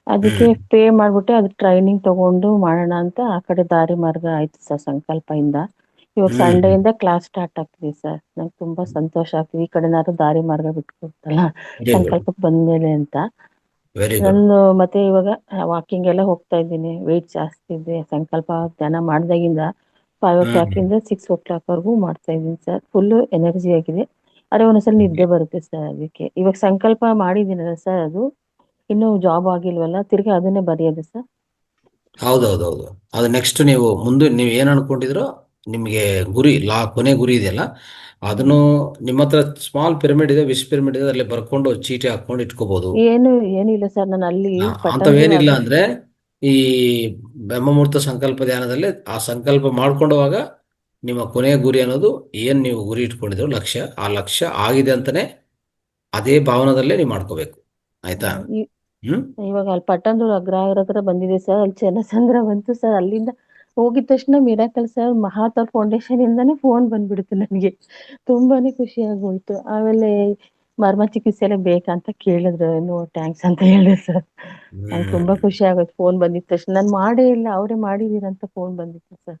ಅದಕ್ಕೆ ಪೇ ಮಾಡ್ಬಿಟ್ಟೆ, ಅದು ಟ್ರೈನಿಂಗ್ ತಗೊಂಡು ಮಾಡೋಣ ಅಂತ ಆ ಕಡೆ ದಾರಿ ಮಾರ್ಗ ಆಯ್ತು ಸರ್ ಸಂಕಲ್ಪದಿಂದ. ಇವಾಗ ಸಂಡೆಯಿಂದ ಕ್ಲಾಸ್ ಸ್ಟಾರ್ಟ್ ಆಗ್ತಿದೆ ಸರ್. ನಂಗೆ ತುಂಬಾ ಸಂತೋಷ ಆಗ್ತಿದೆ. ಈ ಕಡೆನಾದ್ರು ದಾರಿ ಮಾರ್ಗ ಬಿಟ್ಕೊಡ್ತಲ್ಲ ಸಂಕಲ್ಪಕ್ಕೆ ಬಂದ್ಮೇಲೆ ಅಂತ. ನಾನು ಮತ್ತೆ ಇವಾಗ ವಾಕಿಂಗ್ ಎಲ್ಲ ಹೋಗ್ತಾ ಇದ್ದೀನಿ. ವೆಯ್ಟ್ ಜಾಸ್ತಿ ಇದೆ. ಸಂಕಲ್ಪ ಧ್ಯಾನ ಮಾಡ್ದಾಗಿಂದ 5 o'clock ಇಂದ 6 o'clock ವರೆಗೂ ಮಾಡ್ತಾ ಇದ್ದೀನಿ ಸರ್. ಫುಲ್ ಎನರ್ಜಿ ಆಗಿದೆ. ಆದ್ರೆ ಒಂದ್ಸಲ ನಿದ್ದೆ ಬರುತ್ತೆ ಸರ್. ಅದಕ್ಕೆ ಇವಾಗ ಸಂಕಲ್ಪ ಮಾಡಿದ್ದೀನಲ್ಲ ಸರ್, ಅದು ಇನ್ನು ಜಾಬ್ ಆಗಿಲ್ವಲ್ಲ, ತಿರ್ಗಿ ಅದನ್ನೇ ಬರೆಯೋದು ಸರ್. ಹೌದೌದೌದು. ಅದು ನೆಕ್ಸ್ಟ್ ನೀವು ಮುಂದೆ ನೀವು ಏನ್ ಅನ್ಕೊಂಡಿದ್ರೋ, ನಿಮ್ಗೆ ಗುರಿ ಕೊನೆ ಗುರಿ ಇದೆಯಲ್ಲ, ಅದನ್ನು ನಿಮ್ಮ ಹತ್ರ ಸ್ಮಾಲ್ ಪಿರಮಿಡ್ ಇದೆ, ವಿಶ್ ಪಿರಮಿಡ್ ಇದೆ, ಅಲ್ಲಿ ಬರ್ಕೊಂಡು ಚೀಟಿ ಹಾಕೊಂಡು ಇಟ್ಕೋಬಹುದು. ಏನಿಲ್ಲ ಸರ್. ನಾನು ಅಲ್ಲಿ ಅಂತವೇನಿಲ್ಲ ಅಂದ್ರೆ ಈ ಬ್ರಹ್ಮಮುಹೂರ್ತ ಸಂಕಲ್ಪ ಧ್ಯಾನದಲ್ಲಿ ಆ ಸಂಕಲ್ಪ ಮಾಡ್ಕೊಂಡವಾಗ ನಿಮ್ಮ ಕೊನೆಯ ಗುರಿ ಅನ್ನೋದು ಏನ್ ನೀವು ಗುರಿ ಇಟ್ಕೊಂಡಿದ್ರು ಲಕ್ಷ್ಯ, ಆ ಲಕ್ಷ್ಯ ಆಗಿದೆ ಅಂತಾನೆ ಅದೇ ಭಾವನದಲ್ಲೇ ನೀವು ಮಾಡ್ಕೋಬೇಕು. ಆಯ್ತಾ? ಇವಾಗ ಅಲ್ಲಿ ಪಟ್ಟಣದ ಅಗ್ರಹಾರ ಹತ್ರ ಬಂದಿದೆ ಸರ್. ಅಲ್ಲಿ ಜನಸಂದ್ರ ಬಂತು ಸರ್. ಅಲ್ಲಿಂದ ಹೋಗಿದ ತಕ್ಷಣ ಮಿರಾಕಲ್ ಸರ್, ಮಹಾತಾ ಫೌಂಡೇಶನ್ ಇಂದಾನೇ ಫೋನ್ ಬಂದ್ಬಿಡ್ತು ನನಗೆ. ತುಂಬಾನೇ ಖುಷಿ ಆಗೋಯ್ತು. ಆಮೇಲೆ ಮರ್ಮ ಚಿಕಿತ್ಸೆ ಎಲ್ಲ ಬೇಕಂತ ಕೇಳಿದ್ರು, ನೋ ಥ್ಯಾಂಕ್ಸ್ ಅಂತ ಹೇಳಿದೆ ಸರ್. ನಂಗೆ ತುಂಬಾ ಖುಷಿ ಆಗೋಯ್ತು ಫೋನ್ ಬಂದಿದ ತಕ್ಷಣ. ನಾನು ಮಾಡೇ ಇಲ್ಲ, ಅವರೇ ಮಾಡಿದೀರಂತ ಫೋನ್ ಬಂದಿತ್ತು ಸರ್.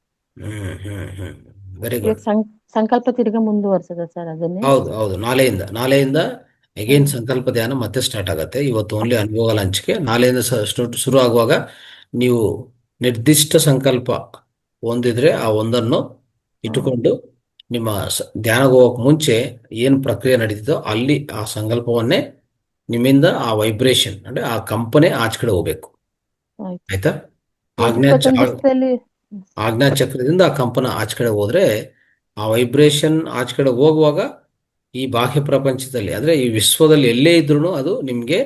ವೆರಿ ಇವಾಗ ಗುಡ್. ಸಂಕಲ್ಪ ತಿರ್ಗಾ ಮುಂದುವರ್ಸದ ಸರ್ ಅದನ್ನೇ? ಹೌದು, ನಾಳೆಯಿಂದ ಅಗೇನ್ ಸಂಕಲ್ಪ ಧ್ಯಾನ ಮತ್ತೆ ಸ್ಟಾರ್ಟ್ ಆಗುತ್ತೆ. ಇವತ್ತು ಓನ್ಲಿ ಅನುಭವಗಳ ಹಂಚಿಕೆ. ನಾಳೆಯಿಂದ ಶುರು ಆಗುವಾಗ ನೀವು ನಿರ್ದಿಷ್ಟ ಸಂಕಲ್ಪ ಹೊಂದಿದ್ರೆ ಆ ಒಂದನ್ನು ಇಟ್ಟುಕೊಂಡು ನಿಮ್ಮ ಧ್ಯಾನಕ್ಕೆ ಹೋಗಕ್ಕೆ ಮುಂಚೆ ಏನು ಪ್ರಕ್ರಿಯೆ ನಡೀತಿದೋ ಅಲ್ಲಿ ಆ ಸಂಕಲ್ಪವನ್ನೇ ನಿಮ್ಮಿಂದ ಆ ವೈಬ್ರೇಷನ್ ಅಂದ್ರೆ ಆ ಕಂಪನೆ ಆಚೆ ಕಡೆ ಹೋಗ್ಬೇಕು. ಆಯ್ತು. ಆಯ್ತಾ? ಇವತ್ತು 21 ದಿವಸದಲ್ಲಿ ಆಜ್ಞಾ ಚಕ್ರದಿಂದ ಆ ಕಂಪನ ಆಚೆ ಕಡೆ ಹೋದ್ರೆ ಆ ವೈಬ್ರೇಷನ್ ಆಚೆ ಕಡೆ ಹೋಗುವಾಗ ಈ ಬಾಹ್ಯ ಪ್ರಪಂಚದಲ್ಲಿ ಅಂದ್ರೆ ಈ ವಿಶ್ವದಲ್ಲಿ ಎಲ್ಲೇ ಇದ್ರೂ ಅದು ನಿಮ್ಗೆ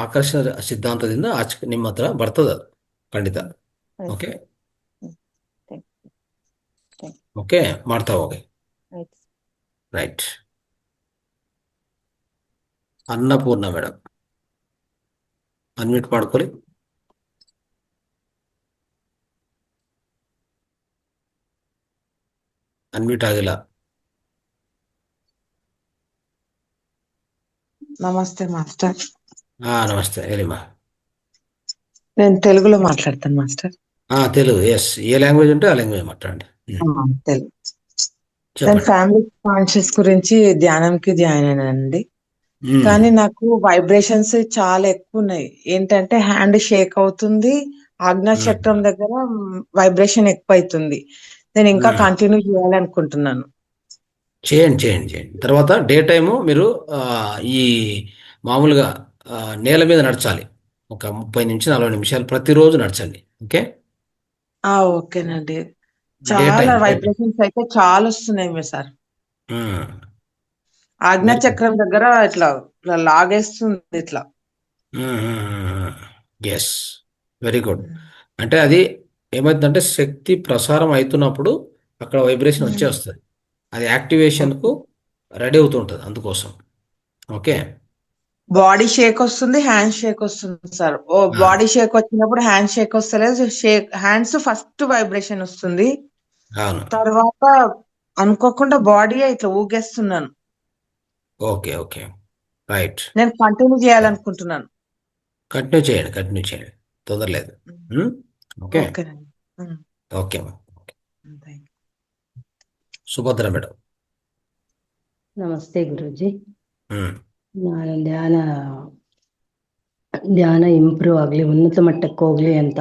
ಆಕರ್ಷಣ ಸಿದ್ಧಾಂತದಿಂದ ಆಚೆ ನಿಮ್ಮ ಹತ್ರ ಬರ್ತದ ಅದು ಖಂಡಿತ. ಆಯ್ತು. Okay Thank you. ಓಕೆ ಮಾಡ್ತಾ ಹೋಗಿ. ಆಯ್ತು. ರೈಟ್. ಅನ್ನಪೂರ್ಣ ಮೇಡಮ್ ಅನ್ಮ್ಯೂಟ್ ಮಾಡ್ಕೊಳ್ಳಿ. ಅನ್ಮ್ಯೂಟ್ ಆಗಿಲ್ಲ. నమస్తే మాస్టర్. నమస్తే ಹೇಳಿమా. నేను తెలుగులో మాట్లాడతాను మాస్టర్. తెలుగు. ఎస్, ఏ లాంగ్వేజ్ ఉంటే ఆ లాంగ్వేజ్ మాట్లాడండి. తెలుగు. నేను ఫ్యామిలీ కాన్షియస్ గురించి ధ్యానంకి జాయిన్ అయినానండి. కానీ నాకు వైబ్రేషన్స్ చాలా ఎక్కువ ఉన్నాయి. ఏంటంటే హ్యాండ్ షేక్ అవుతుంది, ఆజ్ఞా చక్రం దగ్గర వైబ్రేషన్ ఎక్కువ అవుతుంది. నేను ఇంకా కంటిన్యూ చేయాలనుకుంటున్నాను. చేయండి. తర్వాత డే టైము మీరు ఈ మామూలుగా నేల మీద నడచాలి. ఒక 30-40 నిమిషాలు ప్రతిరోజు నడచండి. ఓకే ఓకేనండి. చాలా వైబ్రేషన్స్ అయితే చాలా వస్తున్నాయి మీ సార్. ఆజ్ఞా చక్రం దగ్గర ఇట్లా లాగేస్తుంది ఇట్లా. Yes, very good. అంటే అది ఏమైతుందంటే శక్తి ప్రసారం అవుతున్నప్పుడు అక్కడ వైబ్రేషన్ వచ్చే వస్తుంది. అది యాక్టివేషన్ కు రెడీ అవుతుంటది అందుకోసం. ఓకే, బాడీ షేక్ వస్తుంది, హ్యాండ్ షేక్ వస్తుంది సార్. బాడీ షేక్ వచ్చినప్పుడు హ్యాండ్ షేక్ వస్తలేదు. హ్యాండ్స్ ఫస్ట్ వైబ్రేషన్ వస్తుంది, తర్వాత అనుకోకుండా బాడీ ఇట్లా ఊగేస్తున్నాను. Okay okay right. నేను కంటిన్యూ చేయాలనుకుంటున్నాను. కంటిన్యూ చేయండి, తొందర లేదు. Okay okay. ಸುಭದ್ರ ಮೇಡಮ್ ನಮಸ್ತೆ ಗುರುಜಿ. ನಾನು ಧ್ಯಾನ ಇಂಪ್ರೂವ್ ಆಗ್ಲಿ, ಉನ್ನತ ಮಟ್ಟಕ್ಕೆ ಹೋಗ್ಲಿ ಅಂತ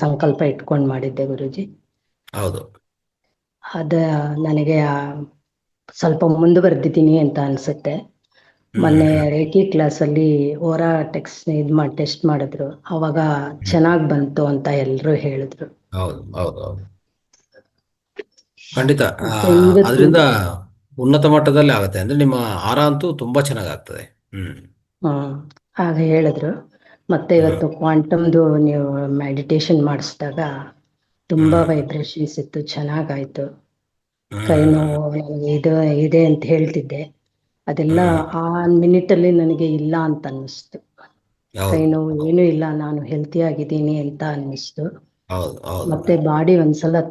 ಸಂಕಲ್ಪ ಇಟ್ಕೊಂಡು ಮಾಡಿದ್ದೆ ಗುರುಜಿ. ಹೌದು, ಅದ ನನಗೆ ಸ್ವಲ್ಪ ಮುಂದುವರೆದಿದ್ದೀನಿ ಅಂತ ಅನ್ಸುತ್ತೆ. ಮೊನ್ನೆ ರೇಖಿ ಕ್ಲಾಸಲ್ಲಿ ಓರಾ ಟೆಸ್ಟ್ ಮಾಡಿದ್ರು, ಅವಾಗ ಚೆನ್ನಾಗ್ ಬಂತು ಅಂತ ಎಲ್ರು ಹೇಳಿದ್ರು. ಹೌದು ಖಂಡಿತ. ಅದರಿಂದ ಉನ್ನತ ಮಟ್ಟದಲ್ಲಿ ಆಗುತ್ತೆ. ಅಂದ್ರೆ ನಿಮ್ಮ ಆರ ಅಂತೂ ತುಂಬಾ ಚೆನ್ನಾಗಾಗ್ತದೆ. ಆಗ ಹೇಳಿದ್ರು. ಮತ್ತೆ ಇವತ್ತು ಕ್ವಾಂಟಮ್ದು ನೀವು ಮೆಡಿಟೇಷನ್ ಮಾಡಿಸಿದಾಗ ತುಂಬಾ ವೈಬ್ರೇಷನ್ಸ್ ಇತ್ತು, ಚೆನ್ನಾಗಾಯ್ತು. ಕೈ ನೋವು ಇದೆ ಅಂತ ಹೇಳ್ತಿದ್ದೆ, ಅದೆಲ್ಲ ಆ ಮಿನಿಟ್ ಅಲ್ಲಿ ನನಗೆ ಇಲ್ಲ ಅಂತ ಅನ್ನಿಸ್ತು. ಕೈ ನೋವು ಏನೂ ಇಲ್ಲ, ನಾನು ಹೆಲ್ತಿ ಆಗಿದ್ದೀನಿ ಅಂತ ಅನ್ನಿಸ್ತು. ಮತ್ತೆ ಬಾಡಿ ಒಂದ್ಸಲ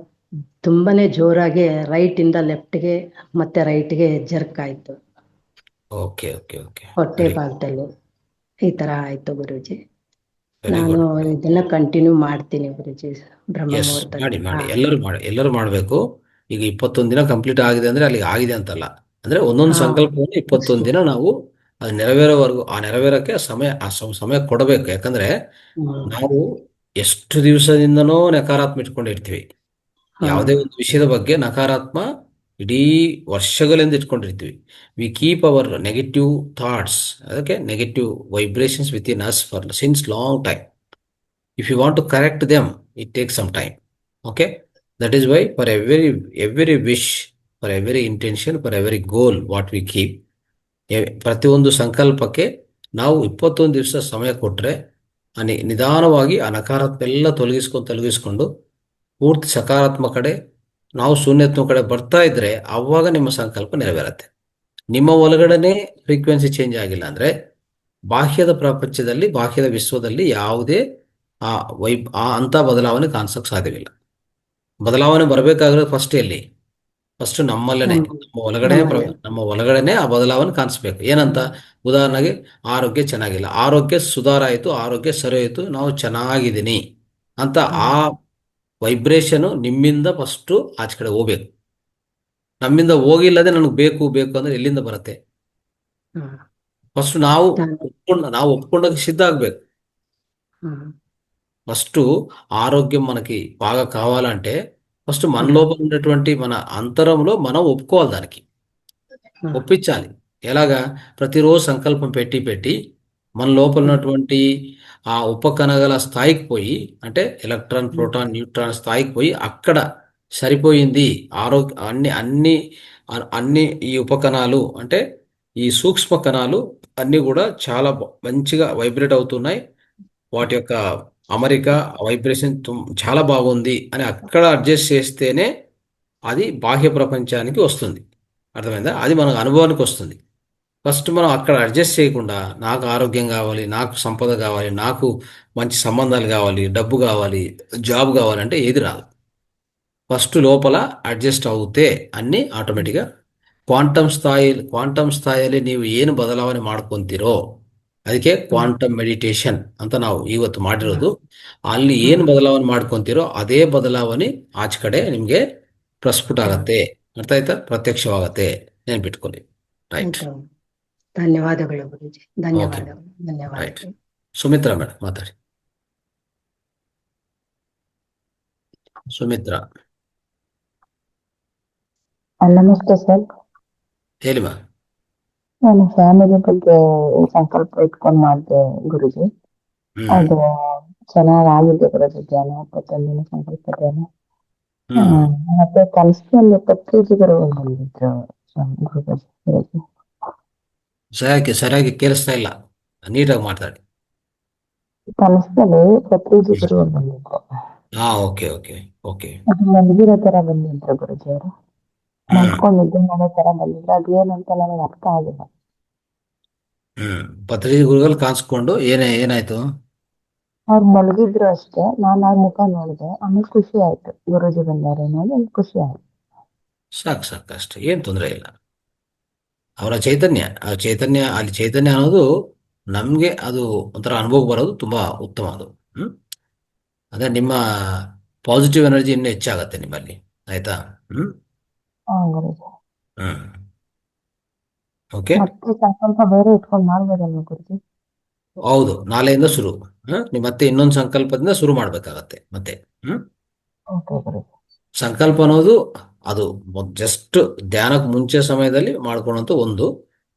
ತುಂಬಾನೇ ಜೋರಾಗಿ ರೈಟ್ ಇಂದ ಲೆಫ್ಟ್ಗೆ ಮತ್ತೆ ರೈಟ್ಗೆ ಜರ್ಕ್ ಆಯ್ತು. ಹೊಟ್ಟೆ ಭಾಗದಲ್ಲಿ ಈ ತರ ಆಯ್ತು ಗುರುಜಿ. ನಾನು ಇದನ್ನ ಕಂಟಿನ್ಯೂ ಮಾಡ್ತೀನಿ ಗುರುಜಿ. ಎಲ್ಲರೂ ಮಾಡ್ಬೇಕು. ಈಗ 21 ದಿನ ಕಂಪ್ಲೀಟ್ ಆಗಿದೆ ಅಂದ್ರೆ ಅಲ್ಲಿಗೆ ಆಗಿದೆ ಅಂತಲ್ಲ. ಅಂದ್ರೆ ಒಂದೊಂದು ಸಂಕಲ್ಪವನ್ನು 21 ದಿನ ನಾವು ಅದು ನೆರವೇರೋವರೆಗೂ ಆ ನೆರವೇರಕ್ಕೆ ಸಮಯ ಕೊಡಬೇಕು. ಯಾಕಂದ್ರೆ ನಾವು ಎಷ್ಟು ದಿವಸದಿಂದನೋ ನಕಾರಾತ್ಮಕ ಇಟ್ಕೊಂಡಿರ್ತೀವಿ. ಯಾವುದೇ ಒಂದು ವಿಷಯದ ಬಗ್ಗೆ ನಕಾರಾತ್ಮ ಇಡೀ ವರ್ಷಗಳಿಂದ ಇಟ್ಕೊಂಡಿರ್ತೀವಿ. We keep our negative thoughts, ಅದಕ್ಕೆ negative vibrations within us for since long time. If you want to correct them, it takes some time. Okay, that is why for every wish, for every intention, for every goal what we keep, ಪ್ರತಿಯೊಂದು ಸಂಕಲ್ಪಕ್ಕೆ ನಾವು 21 ದಿವಸ ಸಮಯ ಕೊಟ್ಟರೆ ನಿಧಾನವಾಗಿ ಆ ನಕಾರಾತ್ಮಕ ಎಲ್ಲ ತೊಲಗಿಸ್ಕೊಂಡು ಪೂರ್ತಿ ಸಕಾರಾತ್ಮಕ ಕಡೆ ನಾವು ಶೂನ್ಯತ್ವ ಕಡೆ ಬರ್ತಾ ಇದ್ರೆ ಆವಾಗ ನಿಮ್ಮ ಸಂಕಲ್ಪ ನೆರವೇರುತ್ತೆ. ನಿಮ್ಮ ಒಳಗಡೆನೆ ಫ್ರೀಕ್ವೆನ್ಸಿ ಚೇಂಜ್ ಆಗಿಲ್ಲ ಅಂದ್ರೆ ಬಾಹ್ಯದ ಪ್ರಪಂಚದಲ್ಲಿ, ಬಾಹ್ಯದ ವಿಶ್ವದಲ್ಲಿ ಯಾವುದೇ ಅಂತ ಬದಲಾವಣೆ ಕಾಣಿಸೋಕೆ ಸಾಧ್ಯವಿಲ್ಲ. ಬದಲಾವಣೆ ಬರಬೇಕಾಗಿರೋದು ಫಸ್ಟ್ ನಮ್ಮಲ್ಲೇನೆ, ನಮ್ಮ ಒಳಗಡೆನೆ ಆ ಬದಲಾವಣೆ ಕಾಣಿಸ್ಬೇಕು. ಏನಂತ, ಉದಾಹರಣೆಗೆ ಆರೋಗ್ಯ ಚೆನ್ನಾಗಿಲ್ಲ, ಆರೋಗ್ಯ ಸುಧಾರ ಆಯ್ತು, ಆರೋಗ್ಯ ಸರಿ ಆಯ್ತು, ನಾವು ಚೆನ್ನಾಗಿದ್ದೀನಿ ಅಂತ ಆ ವೈಬ್ರೇಷನ್ ನಿಮ್ಮಿಂದ ಫಸ್ಟ್ ಆಚೆ ಕಡೆ ಹೋಗ್ಬೇಕು. ನಮ್ಮಿಂದ ಹೋಗಿಲ್ಲದೆ ನನಗೆ ಬೇಕು ಅಂದ್ರೆ ಎಲ್ಲಿಂದ ಬರುತ್ತೆ? ಹ್ಮ್ ಫಸ್ಟ್ ನಾನು ನಾವು ఒప్పుకోవడానికి సిద్ధ ಆಗ್ಬೇಕು. ಹ್ಮ್ ఫస్ట్ ఆరోగ్యం మనకి బాగా కావాలంటే ఫస్ట్ మన ಹ್ಮ್ లోపల ఉన్నటువంటి మన అంతరంలో మనం ఒప్పుకోవాలి దానికి. ಹ್ಮ್ ఒప్పించాలి. ఎలాగా? ప్రతిరోజు సంకల్పం పెట్టి పెట్టి మన లోపల ಹ್ಮ್ ఉన్నటువంటి ఆ ఉపకణాల స్థాయికి పోయి, అంటే ఎలక్ట్రాన్, ಹ್ಮ್ ప్రోటాన్, న్యూట్రాన్ స్థాయికి పోయి అక్కడ సరిపోయింది. అన్ని ఈ ఉపకణాలు అంటే ఈ సూక్ష్మ కణాలు అన్నీ కూడా చాలా మంచిగా వైబ్రేట్ అవుతున్నాయి. వాటి యొక్క అమరిక, వైబ్రేషన్ చాలా బాగుంది అని అక్కడ అడ్జస్ట్ చేస్తేనే అది బాహ్య ప్రపంచానికి వస్తుంది. అర్థమైందా? అది మనకు అనుభవానికి వస్తుంది. ఫస్ట్ మనం అక్కడ అడ్జస్ట్ చేయకుండా నాకు ఆరోగ్యం కావాలి, నాకు సంపద కావాలి, నాకు మంచి సంబంధాలు కావాలి, డబ్బు కావాలి, జాబ్ కావాలంటే ఏది రాదు. ఫస్ట్ లోపల ಅಡ್ಜಸ್ಟ್ ಆಗುತ್ತೆ ಅన్ని ಆಟೋಮೆಟಿಕ್. ಕ್ವಾಂಟಮ್ ಸ್ಥಾಯಿಯಲ್ಲಿ ನೀವು ಏನು ಬದಲಾವಣೆ ಮಾಡ್ಕೊಂತೀರೋ ಅದಕ್ಕೆ ಕ್ವಾಂಟಮ್ ಮೆಡಿಟೇಷನ್ ಅಂತ ನಾವು ಇವತ್ತು ಮಾಡಿರೋದು. ಅಲ್ಲಿ ಏನು ಬದಲಾವಣೆ ಮಾಡ್ಕೊಂತೀರೋ ಅದೇ ಬದಲಾವಣೆ ಆಚ ಕಡೆ ನಿಮಗೆ ಪ್ರಸ್ಫುಟ ಆಗತ್ತೆ. ಅರ್ಥ ಆಯ್ತಾ? ಪ್ರತ್ಯಕ್ಷವಾಗತ್ತೆ. ನೆನ್ಪಿಟ್ಕೊಳ್ಳಿ. ರೈಟ್. ಆಯ್ತು. ಧನ್ಯವಾದಗಳು ಗುರುಜಿ, ಓಕೆ, ಧನ್ಯವಾದಗಳು, ರೈಟ್. ಧನ್ಯವಾದಗಳು. ಸುಮಿತ್ರಾ ಮೇಡಮ್ ಮಾತಾಡಿ. ಸುಮಿತ್ರಾ ನಮಸ್ತೆ ಸರ್. ಹೇಳಿ ಮಾ. ನಾನು ಫ್ಯಾಮಿಲಿ ಬಗ್ಗೆ ಸಂಕಲ್ಪ ಇಟ್ಕೊಂಡು ಮಾಡಿದೆ ಗುರುಜಿ. ಅದು ಚೆನ್ನಾಗಿ ಆಗಿದೆ ಗುರುಜಿ. ಧ್ಯಾನ 21 ದಿನ ಸಂಕಲ್ಪ ಧ್ಯಾನ. ಮತ್ತೆ ಕನಸಿನಲ್ಲಿ ಪತ್ರಿಜಿಗರು ಬಂದಿದ್ರು ಗುರುಜಿ. ಸರಿಯಾಗಿ ಕೇಳಿಸ್ತಾ ಇಲ್ಲ, ನೀಟಾಗಿ ಮಾತಾಡಿ. ಕನಸಿನಲ್ಲಿ ಪತ್ರಿಜಿಗರು ಬಂದಿದ್ರು. Okay okay okay. ಅದು ಮಲಗಿರೋ ತರ ಬಂದಿದ್ರು ಗುರುಜಿ. ಅವರು ಮಲ್ಕೊಂಡಿದ್ದು ಮನೆ ತರ ಬಂದಿದ್ರು. ಅದು ಏನಂತ ನನಗೆ ಅರ್ಥ ಆಗಿಲ್ಲ. ಪತ್ರಿಕೆ ಗುರುಗಳು ಕಾಣಿಸ್ಕೊಂಡು ಏನಾಯ್ತು? ಅವ್ರು ಮಲಗಿದ್ರು ಅಷ್ಟೇ. ನಾನು ಅವ್ರ ಮುಖ ನೋಡಿದೆ. ಆಮೇಲೆ ಖುಷಿ ಆಯ್ತು, ಗುರುಜಿ ಬಂದಾರೆ ಅನ್ನೋದು ಒಂದು ಖುಷಿ ಆಯ್ತು. ಸಾಕು ಅಷ್ಟೇ, ಏನು ತೊಂದರೆ ಇಲ್ಲ. ಅವರ ಚೈತನ್ಯ ಅಲ್ಲಿ ಚೈತನ್ಯ ಅನ್ನೋದು ನಮಗೆ ಅದು ಒಂಥರ ಅನುಭವ ಬರೋದು ತುಂಬಾ ಉತ್ತಮ. ಅದು ಅದೇ ನಿಮ್ಮ ಪಾಸಿಟಿವ್ ಎನರ್ಜಿ ಇನ್ನೂ ಹೆಚ್ಚಾಗತ್ತೆ ನಿಮ್ಮಲ್ಲಿ. ಆಯ್ತಾ? ಗುರುಜಿ. ಓಕೆ. ಮತ್ತೆ ಸಂಕಲ್ಪ ಬೇರೆ ಇಟ್ಕೊಂಡು ಮಾಡ್ಬೋದಲ್ವ ಗುರುಜಿ? ಹೌದು, ನಾಳೆಯಿಂದ ಶುರು. ನೀವು ಮತ್ತೆ ಇನ್ನೊಂದು ಸಂಕಲ್ಪದಿಂದ ಶುರು ಮಾಡ್ಬೇಕಾಗತ್ತೆ ಮತ್ತೆ. ಓಕೆ ಗುರುಜಿ. ಸಂಕಲ್ಪ ಅನ್ನೋದು ಅದು ಜಸ್ಟ್ ಧ್ಯಾನಕ್ಕೆ ಮುಂಚೆ ಸಮಯದಲ್ಲಿ ಮಾಡ್ಕೊಳ್ಳೋಂಥ ಒಂದು.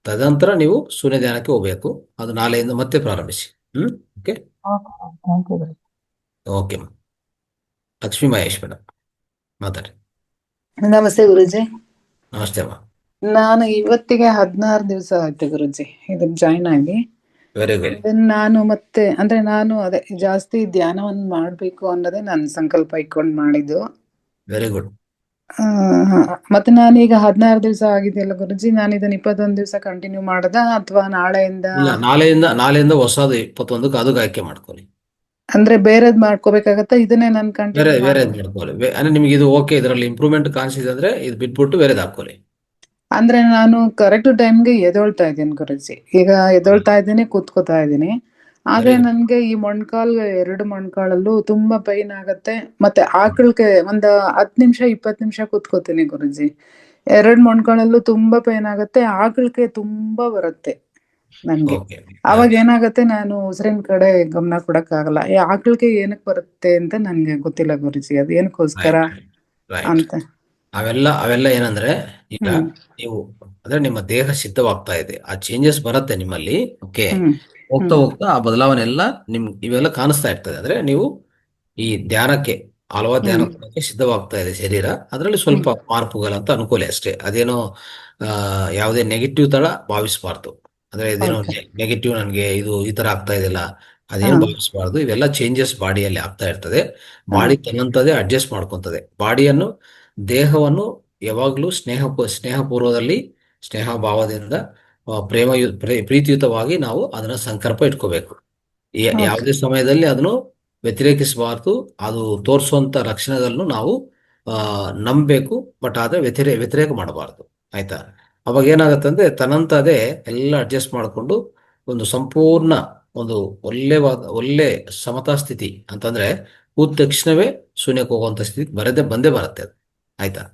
ತದನಂತರ ನೀವು ಶೂನ್ಯ ಧ್ಯಾನಕ್ಕೆ ಹೋಗ್ಬೇಕು. ಅದು ನಾಳೆಯಿಂದ ಮತ್ತೆ ಪ್ರಾರಂಭಿಸಿ. Okay thank you Guruji. Okay. Lakshmi Mahesh madam ಮಾತಾಡಿ. ನಮಸ್ತೆ ಗುರುಜಿ. ನಮಸ್ತೆ ಅಮ್ಮ. ನಾನು ಇವತ್ತಿಗೆ 16 ದಿವಸ ಆಯ್ತು ಗುರುಜಿ ಇದಕ್ಕೆ ಜಾಯ್ನ್ ಆಗಿ. Very good. ನಾನು ಮತ್ತೆ ಅಂದ್ರೆ ನಾನು ಅದೇ ಜಾಸ್ತಿ ಧ್ಯಾನವನ್ನು ಮಾಡ್ಬೇಕು ಅನ್ನೋದೇ ನನ್ನ ಸಂಕಲ್ಪ ಇಟ್ಕೊಂಡು ಮಾಡಿದ್ದು. Very good. ಮತ್ತೆ ನಾನೀಗ 16 ದಿವಸ ಆಗಿದೆಯಲ್ಲ ಗುರುಜಿ, ನಾನು ಇದನ್ನ 21 ದಿವಸ ಕಂಟಿನ್ಯೂ ಮಾಡದ ಅಥವಾ ನಾಳೆಯಿಂದ? ಇಲ್ಲ, ನಾಳೆಯಿಂದ ಹೊಸದು 21ಕ್ಕೆ ಅದು ಆಯ್ಕೆ ಮಾಡ್ಕೊಳ್ಳಿ. ಅಂದ್ರೆ ಬೇರೆದ್ ಮಾಡ್ಕೋಬೇಕಾಗತ್ತಾ? ಇದನ್ನೇ ನಾನು ಕಂಟಿನ್ಯೂ ಬೇರೆದ್ ಮಾಡ್ಕೊಳ್ಳಿ. ಅಂದ್ರೆ ನಿಮ್ಗೆ ಇದು ಓಕೆ, ಇದರಲ್ಲಿ ಇಂಪ್ರೂವ್ಮೆಂಟ್ ಕಾಣಿಸಿದೆ ಅಂದ್ರೆ ಇದು ಬಿಟ್ಬಿಟ್ಟು ಬೇರೆದ್ ಹಾಕೊಳ್ಳಿ. ಅಂದ್ರೆ ನಾನು ಕರೆಕ್ಟ್ ಟೈಮ್ಗೆ ಎದೊಳ್ತಾ ಇದ್ದೀನಿ ಗುರುಜಿ. ಈಗ ಎದೊಳ್ತಾ ಇದ್ದೀನಿ, ಕೂತ್ಕೋತಾ ಇದ್ದೀನಿ. ಆದ್ರೆ ನನ್ಗೆ ಈ ಮೊಣ್ಕಾಲ್ 2 ಮೊಣ್ಕಾಳಲ್ಲೂ ತುಂಬಾ ಪೈನ್ ಆಗತ್ತೆ. ಮತ್ತೆ ಆಕಳಕ್ಕೆ ಒಂದ್ 10 ನಿಮಿಷ 20 ನಿಮಿಷ ಕೂತ್ಕೋತೀನಿ ಗುರುಜಿ. 2 ಮೊಣ್ಕಾಳಲ್ಲೂ ತುಂಬಾ ಪೈನ್ ಆಗತ್ತೆ. ಆಕಳಕ್ಕೆ ತುಂಬಾ ಬರುತ್ತೆ ನನ್ಗೆ. ಅವಾಗ ಏನಾಗತ್ತೆ, ನಾನು ಉಸಿರಿನ ಕಡೆ ಗಮನ ಕೊಡಕ್ ಆಗಲ್ಲ. ಈ ಆಕಳಕ್ಕೆ ಏನಕ್ ಬರುತ್ತೆ ಅಂತ ನನ್ಗೆ ಗೊತ್ತಿಲ್ಲ ಗುರುಜಿ, ಅದು ಏನಕ್ಕೋಸ್ಕರ ಅಂತ. ಅವೆಲ್ಲ ಏನಂದ್ರೆ ಈಗ ನೀವು ಅಂದ್ರೆ ನಿಮ್ಮ ದೇಹ ಸಿದ್ಧವಾಗ್ತಾ ಇದೆ, ಆ ಚೇಂಜಸ್ ಬರುತ್ತೆ ನಿಮ್ಮಲ್ಲಿ. ಓಕೆ. ಹೋಗ್ತಾ ಹೋಗ್ತಾ ಆ ಬದಲಾವಣೆ ಎಲ್ಲ ಇವೆಲ್ಲ ಕಾಣಿಸ್ತಾ ಇರ್ತದೆ. ಅಂದ್ರೆ ನೀವು ಈ ಧ್ಯಾನಕ್ಕೆ ಹಲವಾರು ಧ್ಯಾನಕ್ಕೆ ಸಿದ್ಧವಾಗ್ತಾ ಇದೆ ಶರೀರ. ಅದರಲ್ಲಿ ಸ್ವಲ್ಪ ಮಾರ್ಪುಗಳಂತ ಅನುಕೂಲ ಅಷ್ಟೇ. ಅದೇನೋ ಯಾವುದೇ ನೆಗೆಟಿವ್ ತರ ಭಾವಿಸಬಾರ್ದು. ಅಂದ್ರೆ ಇದೇನೋ ನೆಗೆಟಿವ್, ನನ್ಗೆ ಇದು ಈ ತರ ಆಗ್ತಾ ಇದೆಯಲ್ಲ, ಅದೇನು ಭಾವಿಸಬಾರ್ದು. ಇವೆಲ್ಲ ಚೇಂಜಸ್ ಬಾಡಿಯಲ್ಲಿ ಆಗ್ತಾ ಇರ್ತದೆ. Body ತನ್ನಂತದೇ adjust ಮಾಡ್ಕೊಂತದೆ. ಬಾಡಿಯನ್ನು, ದೇಹವನ್ನು ಯಾವಾಗ್ಲೂ ಸ್ನೇಹಪೂರ್ವದಲ್ಲಿ, ಸ್ನೇಹ ಭಾವದಿಂದ, ಪ್ರೀತಿಯುತವಾಗಿ ನಾವು ಅದನ್ನ ಸಂಕಲ್ಪ ಇಟ್ಕೋಬೇಕು. ಯಾವುದೇ ಸಮಯದಲ್ಲಿ ಅದನ್ನು ವ್ಯತಿರೇಕಿಸಬಾರ್ದು. ಅದು ತೋರಿಸುವಂತ ಲಕ್ಷಣಗಳನ್ನು ನಾವು ನಂಬಬೇಕು, ಬಟ್ ಆದ್ರೆ ವ್ಯತಿರೇಕ ಮಾಡಬಾರ್ದು. ಆಯ್ತಾ? ಅವಾಗ ಏನಾಗತ್ತಂದ್ರೆ ತನ್ನಂತದೇ ಎಲ್ಲ ಅಡ್ಜಸ್ಟ್ ಮಾಡಿಕೊಂಡು ಒಂದು ಸಂಪೂರ್ಣ ಒಂದು ಒಳ್ಳೆ ಸಮತಾ ಸ್ಥಿತಿ ಅಂತಂದ್ರೆ ಕೂತ ತಕ್ಷಣವೇ ಶೂನ್ಯಕ್ಕೆ ಹೋಗುವಂತ ಸ್ಥಿತಿ ಬಂದೇ ಬರುತ್ತೆ ಅದು. ಆಯ್ತಾ?